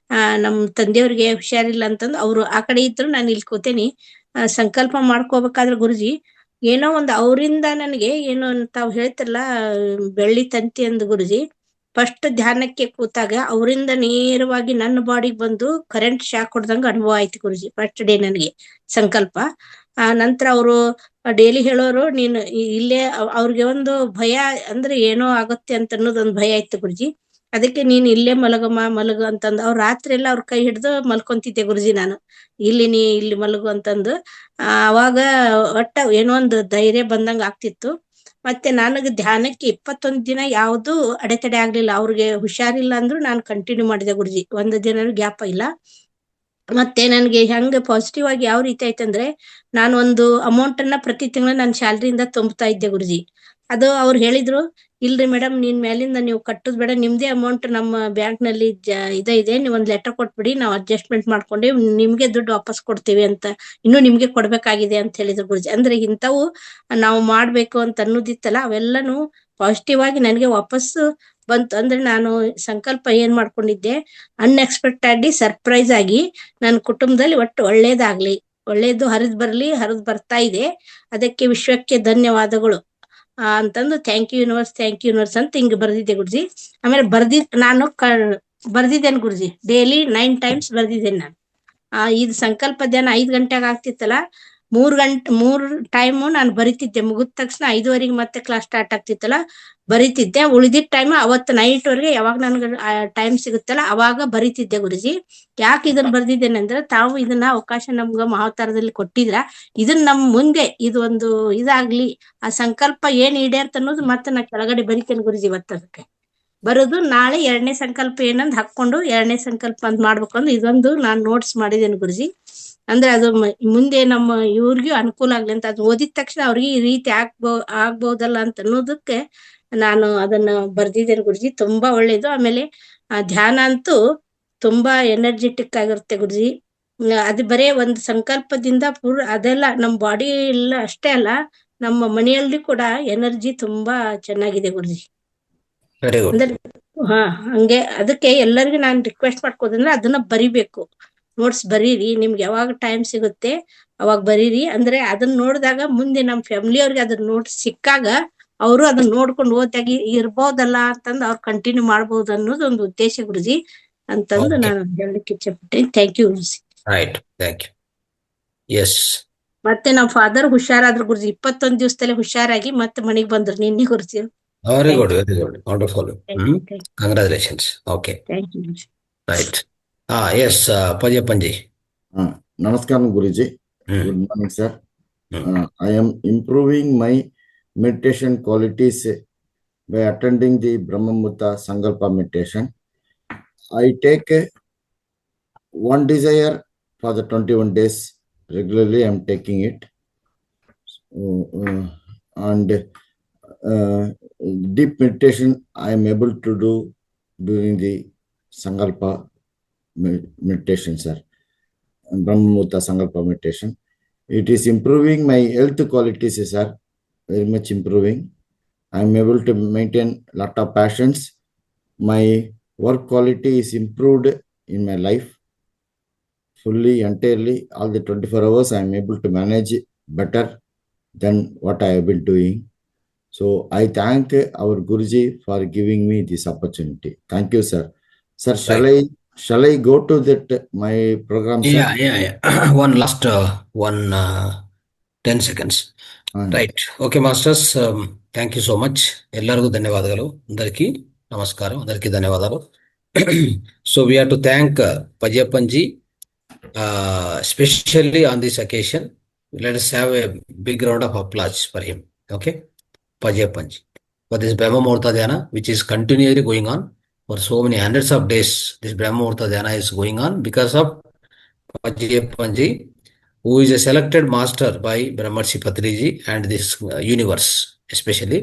ನಮ್ ತಂದೆಯವ್ರಿಗೆ ಹುಷಾರಿಲ್ಲ ಅಂತಂದು ಅವ್ರು ಆ ಕಡೆ ಇದ್ರು, ನಾನು ಇಲ್ಲಿ ಕೂತೇನಿ. ಸಂಕಲ್ಪ ಮಾಡ್ಕೋಬೇಕಾದ್ರೆ ಗುರುಜಿ ಏನೋ ಒಂದು ಅವರಿಂದ ನನಗೆ ಏನೋ ತಾವ್ ಹೇಳ್ತಿರಲ್ಲ ಬೆಳ್ಳಿ ತಂತಿ ಅಂದ್ ಗುರುಜಿ, ಫಸ್ಟ್ ಧ್ಯಾನಕ್ಕೆ ಕೂತಾಗ ಅವರಿಂದ ನೇರವಾಗಿ ನನ್ನ ಬಾಡಿಗೆ ಬಂದು ಕರೆಂಟ್ ಶಾಕ್ ಹೊಡ್ದಂಗ ಅನುಭವ ಆಯ್ತು ಗುರುಜಿ ಫಸ್ಟ್ ಡೇ ನನಗೆ ಸಂಕಲ್ಪ. ನಂತರ ಅವರು ಡೈಲಿ ಹೇಳೋರು, ನೀನು ಇಲ್ಲೇ ಅವ್ರಿಗೆ ಒಂದು ಭಯ ಅಂದ್ರೆ ಏನೋ ಆಗುತ್ತೆ ಅಂತ ಅನ್ನೋದೊಂದು ಭಯ ಆಯ್ತು ಗುರುಜಿ. ಅದಕ್ಕೆ ನೀನ್ ಇಲ್ಲೇ ಮಲಗು ಅಂತಂದು ಅವ್ರು ರಾತ್ರಿ ಎಲ್ಲ ಅವ್ರ ಕೈ ಹಿಡ್ದು ಮಲ್ಕೊಂತಿದ್ದೆ ಗುರುಜಿ. ನಾನು ಇಲ್ಲಿ ಮಲಗು ಅಂತಂದು ಅವಾಗ ಒಟ್ಟ ಏನೋ ಒಂದು ಧೈರ್ಯ ಬಂದಂಗ ಆಗ್ತಿತ್ತು. ಮತ್ತೆ ನನಗೆ ಧ್ಯಾನಕ್ಕೆ 21 ದಿನ ಯಾವ್ದು ಅಡೆತಡೆ ಆಗ್ಲಿಲ್ಲ. ಅವ್ರಿಗೆ ಹುಷಾರಿಲ್ಲ ಅಂದ್ರು ನಾನು ಕಂಟಿನ್ಯೂ ಮಾಡಿದೆ ಗುರುಜಿ, 1 ದಿನ ಗ್ಯಾಪ್ ಇಲ್ಲ. ಮತ್ತೆ ನನ್ಗೆ ಹೆಂಗ ಪಾಸಿಟಿವ್ ಆಗಿ ಯಾವ ರೀತಿ ಆಯ್ತಂದ್ರೆ, ನಾನು ಒಂದು ಅಮೌಂಟ್ ಅನ್ನ ಪ್ರತಿ ತಿಂಗಳು ನನ್ನ ಸ್ಯಾಲರಿಯಿಂದ ತುಂಬುತ್ತಾ ಇದ್ದೆ ಗುರುಜಿ. ಅದು ಅವ್ರು ಹೇಳಿದ್ರು, ಇಲ್ರಿ ಮೇಡಮ್ ನಿನ್ ಮೇಲಿಂದ ನೀವು ಕಟ್ಟುದ್ ಬೇಡ, ನಿಮ್ದೇ ಅಮೌಂಟ್ ನಮ್ಮ ಬ್ಯಾಂಕ್ ನಲ್ಲಿ ಇದೆ, ನೀವು ಒಂದ್ ಲೆಟರ್ ಕೊಟ್ಬಿಡಿ, ನಾವು ಅಡ್ಜಸ್ಟ್ಮೆಂಟ್ ಮಾಡ್ಕೊಂಡು ನಿಮ್ಗೆ ದುಡ್ಡು ವಾಪಸ್ ಕೊಡ್ತೀವಿ ಅಂತ, ಇನ್ನು ನಿಮ್ಗೆ ಕೊಡ್ಬೇಕಾಗಿದೆ ಅಂತ ಹೇಳಿದ್ರು ಗುರುಜಿ. ಅಂದ್ರೆ ಇಂಥವು ನಾವು ಮಾಡ್ಬೇಕು ಅಂತ ಅನ್ನೋದಿತ್ತಲ್ಲ, ಅವೆಲ್ಲನು ಪಾಸಿಟಿವ್ ಆಗಿ ನನಗೆ ವಾಪಸ್ಸು ಬಂತು. ಅಂದ್ರೆ ನಾನು ಸಂಕಲ್ಪ ಏನ್ ಮಾಡ್ಕೊಂಡಿದ್ದೆ, ಅನ್ಎಕ್ಸ್ಪೆಕ್ಟೆಡ್ಲಿ ಸರ್ಪ್ರೈಸ್ ಆಗಿ ನನ್ನ ಕುಟುಂಬದಲ್ಲಿ ಒಟ್ಟು ಒಳ್ಳೇದು ಹರಿದ್ ಬರ್ತಾ ಇದೆ. ಅದಕ್ಕೆ ವಿಶ್ವಕ್ಕೆ ಧನ್ಯವಾದಗಳು ಅಂತಂದು ಥ್ಯಾಂಕ್ ಯು ಯೂನಿವರ್ಸ್ ಅಂತ ಹಿಂಗ್ ಬರ್ದಿದ್ದೆ ಗುರುಜಿ. ಆಮೇಲೆ ನಾನು ಬರ್ದಿದ್ದೇನೆ ಗುರುಜಿ, ಡೈಲಿ 9 times ಬರ್ದಿದ್ದೇನೆ ನಾನು. ಇದು ಸಂಕಲ್ಪ ಧ್ಯಾನ 5 ಗಂಟೆಗೆ ಆಗ್ತಿತ್ತಲ್ಲ, 3 ಟೈಮ್ ನಾನು ಬರಿತಿದ್ದೆ. ಮುಗಿದ ತಕ್ಷಣ 5:15 ಮತ್ತೆ ಕ್ಲಾಸ್ ಸ್ಟಾರ್ಟ್ ಆಗ್ತಿತ್ತಲ್ಲ, ಬರಿತಿದ್ದೆ. ಉಳಿದಿದ್ದ ಟೈಮ್ ಅವತ್ತು ನೈಟ್ ವರೆಗೆ ಯಾವಾಗ ನನ್ಗೆ ಟೈಮ್ ಸಿಗುತ್ತಲ್ಲ ಅವಾಗ ಬರಿತಿದ್ದೆ ಗುರುಜಿ. ಯಾಕೆ ಇದನ್ನ ಬರ್ದಿದ್ದೇನೆ ಅಂದ್ರೆ, ತಾವು ಇದನ್ನ ಅವಕಾಶ ನಮ್ಗ ಮಹಾವತಾರದಲ್ಲಿ ಕೊಟ್ಟಿದ್ರ, ಇದನ್ನ ನಮ್ ಮುಂದೆ ಇದು ಒಂದು ಇದಾಗ್ಲಿ, ಆ ಸಂಕಲ್ಪ ಏನ್ ಈಡೇರ್ತ ಅನ್ನೋದು ಮತ್ತೆ ನಾ ಕೆಳಗಡೆ ಬರಿತೇನೆ ಗುರುಜಿ. ಇವತ್ತು ಅದಕ್ಕೆ ಬರೋದು, ನಾಳೆ 2ನೇ ಸಂಕಲ್ಪ ಏನಂದ್ ಹಾಕೊಂಡು 2ನೇ ಸಂಕಲ್ಪ ಅಂತ ಮಾಡ್ಬೇಕು ಅಂದ್ರೆ ಇದೊಂದು ನಾನು ನೋಟ್ಸ್ ಮಾಡಿದ್ದೇನೆ ಗುರುಜಿ. ಅಂದ್ರೆ ಅದು ಮುಂದೆ ನಮ್ಮ ಇವ್ರಿಗೂ ಅನುಕೂಲ ಆಗ್ಲಿ ಅಂತ, ಅದು ಓದಿದ ತಕ್ಷಣ ಅವ್ರಿಗೆ ಈ ರೀತಿ ಆಗ್ಬಹುದಲ್ಲ ಅಂತ ಅನ್ನೋದಕ್ಕೆ ನಾನು ಅದನ್ನ ಬರ್ದಿದ್ದೇನೆ ಗುರುಜಿ. ತುಂಬಾ ಒಳ್ಳೇದು. ಆಮೇಲೆ ಧ್ಯಾನ ಅಂತೂ ತುಂಬಾ ಎನರ್ಜೆಟಿಕ್ ಆಗಿರುತ್ತೆ ಗುರುಜಿ. ಅದು ಬರೇ ಒಂದು ಸಂಕಲ್ಪದಿಂದ ಅದೆಲ್ಲ ನಮ್ಮ ಬಾಡಿ ಎಲ್ಲ ಅಷ್ಟೇ ಅಲ್ಲ, ನಮ್ಮ ಮನೆಯಲ್ಲಿ ಕೂಡ ಎನರ್ಜಿ ತುಂಬಾ ಚೆನ್ನಾಗಿದೆ ಗುರುಜಿ. Very good. ಅಂದ್ರೆ ಹಂಗೆ ಅದಕ್ಕೆ ಎಲ್ಲರಿಗೂ ನಾನು ರಿಕ್ವೆಸ್ಟ್ ಮಾಡ್ಕೋದಂದ್ರೆ ಅದನ್ನ ಬರಿಬೇಕು, ನೋಟ್ಸ್ ಬರೀರಿ. ನಿಮ್ಗೆ ಯಾವಾಗ ಟೈಮ್ ಸಿಗುತ್ತೆ ಅವಾಗ ಬರೀರಿ. ಅಂದ್ರೆ ಅದನ್ನ ನೋಡಿದಾಗ ಮುಂದೆ ನಮ್ಮ ಫ್ಯಾಮಿಲಿ ಅವ್ರಿಗೆ ಅದ್ರ ನೋಟ್ಸ್ ಸಿಕ್ಕಾಗ ಅವರು ಅದನ್ನ ನೋಡ್ಕೊಂಡು ಓದಾಗಿ ಇರ್ಬೋದಲ್ಲ ಅಂತಂದು ಅವ್ರು ಕಂಟಿನ್ಯೂ ಮಾಡ್ಬೋದು ಅನ್ನೋದು ಒಂದು ಉದ್ದೇಶ ಗುರುಜಿ ಅಂತಂದು ನಾನು ಹೇಳಲಿಕ್ಕೆ ಇಚ್ಛೆ ಪಟ್ಟೆ. Thank you Guruji. Right, thank you. Yes. ಮತ್ತೆ ನಮ್ಮ ಫಾದರ್ ಹುಷಾರಾದ್ರು ಗುರುಜಿ, 21 ದಿವಸದಲ್ಲೇ ಹುಷಾರಾಗಿ ಮತ್ತೆ ಮನೆಗೆ ಬಂದ್ರು ನಿನ್ನೆ Guruji. Very good, wonderful. Congratulations. Okay, thank you Guruji. Right. Yes, ಪಂಜಿ. Namaskaram Guruji. Good morning, sir. I am improving my meditation qualities by attending the Brahma Muhurta Sankalpa meditation. I take one desire for the 21 days regularly. I am taking it, and deep meditation I am able to do during the Sankalpa meditation, sir. Brahma Muhurta Sankalpa meditation. It is improving my health qualities, sir. Very much improving. I am able to maintain lot of passions. My work quality is improved in my life fully, entirely. All the 24 hours I am able to manage better than what I have been doing. So I thank our Guruji for giving me this opportunity. Thank you, sir. Sir, shall I go to that my program, sir? Yeah. One last 10 seconds. Right. Okay, masters. Thank you so much. ಎಲ್ಲರಿಗೂ ಧನ್ಯವಾದಗಳು. అందరికీ ನಮಸ್ಕಾరం. అందరికీ ధన్యవాదాలు. So we have to thank Pajappanji, especially on this occasion. Let us have a big round of applause for him. Okay, Pajappanji, for this Brahma Muhurta Dhyana, which is continually going on for so many hundreds of days. This Brahma Muhurta Dhyana is going on because of Pajappanji, who is a selected master by Brahmarshi Patriji and this universe especially.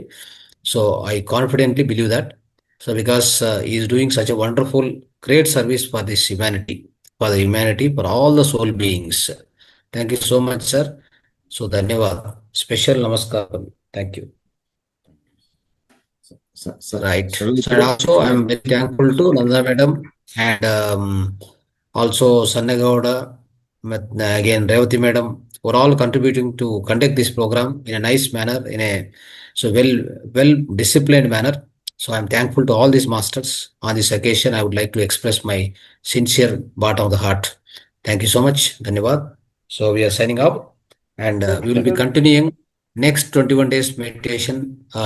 So I confidently believe that. So because he is doing such a wonderful, great service for this humanity, for the humanity, for all the soul beings. Thank you so much, sir. So dhanyavad. Special namaskaram. Thank you. Right. So also I am very thankful to Nanda Madam and also Sannagowda, again Revati Madam, for all contributing to conduct this program in a nice manner, in a well disciplined manner. So I am thankful to all these masters. On this occasion, I would like to express my sincere bottom of the heart. Thank you so much. Dhanyavad. So we are signing out, and we will be continuing next 21 days meditation.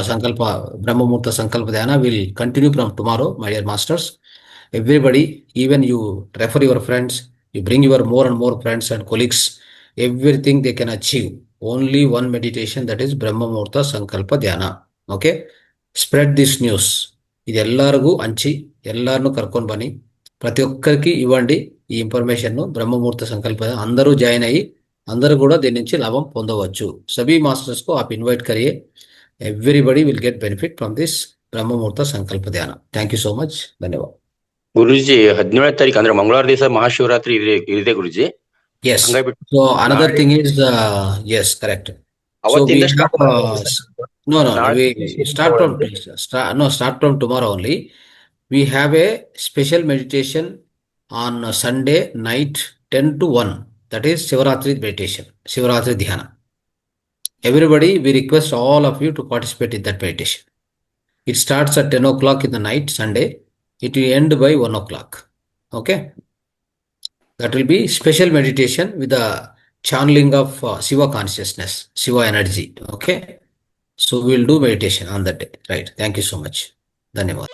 Sankalpa Brahma Muhurta Sankalpa Dhyana will continue from tomorrow, my dear masters. Everybody, even you refer your friends, you bring your more and more friends and colleagues. Everything they can achieve. Only one meditation, that is Brahma Muhurta Sankalpa Dhyana. Okay. Spread this news. ಇದೆಲ್ಲರಿಗೂ ಹಂಚಿ, ಎಲ್ಲರನ್ನೂ ಕರ್ಕೊಂಡು ಬನ್ನಿ, ప్రతి ఒక్కరికి ఇవ్వండి ఈ information. బ్రహ్మ ముహూర్త సంకల్ప అందరూ జాయిన్ అయ్యి అందరూ కూడా దీని నుంచి లాభం పొందవచ్చు. सभी मास्टर्स को आप इनवाइट करिए Everybody will get benefit from this Brahma Muhurta Sankalpa Dhyana. Thank you so much. ಧನ್ಯವಾದ. ಗುರುಜಿ 17ನೇ ತಾರೀಕು ಅಂದ್ರೆ ಮಂಗಳವಾರ ದಿವಸ ಮಹಾಶಿವರಾತ್ರಿ ಇದೆ ಗುರುಜಿ. Yes. So another thing is yes, correct. So we have we start from tomorrow only. We have a special meditation on Sunday night 10 to 1. That is Shivaratri meditation, Shivaratri Dhyana. Everybody, we request all of you to participate in that meditation. It starts at 10 o'clock in the night, Sunday. It will end by 1 o'clock. Okay? That will be special meditation with the channeling of Shiva consciousness, Shiva energy. Okay? So we will do meditation on that day. Right. Thank you so much. ಧನ್ಯವಾದ.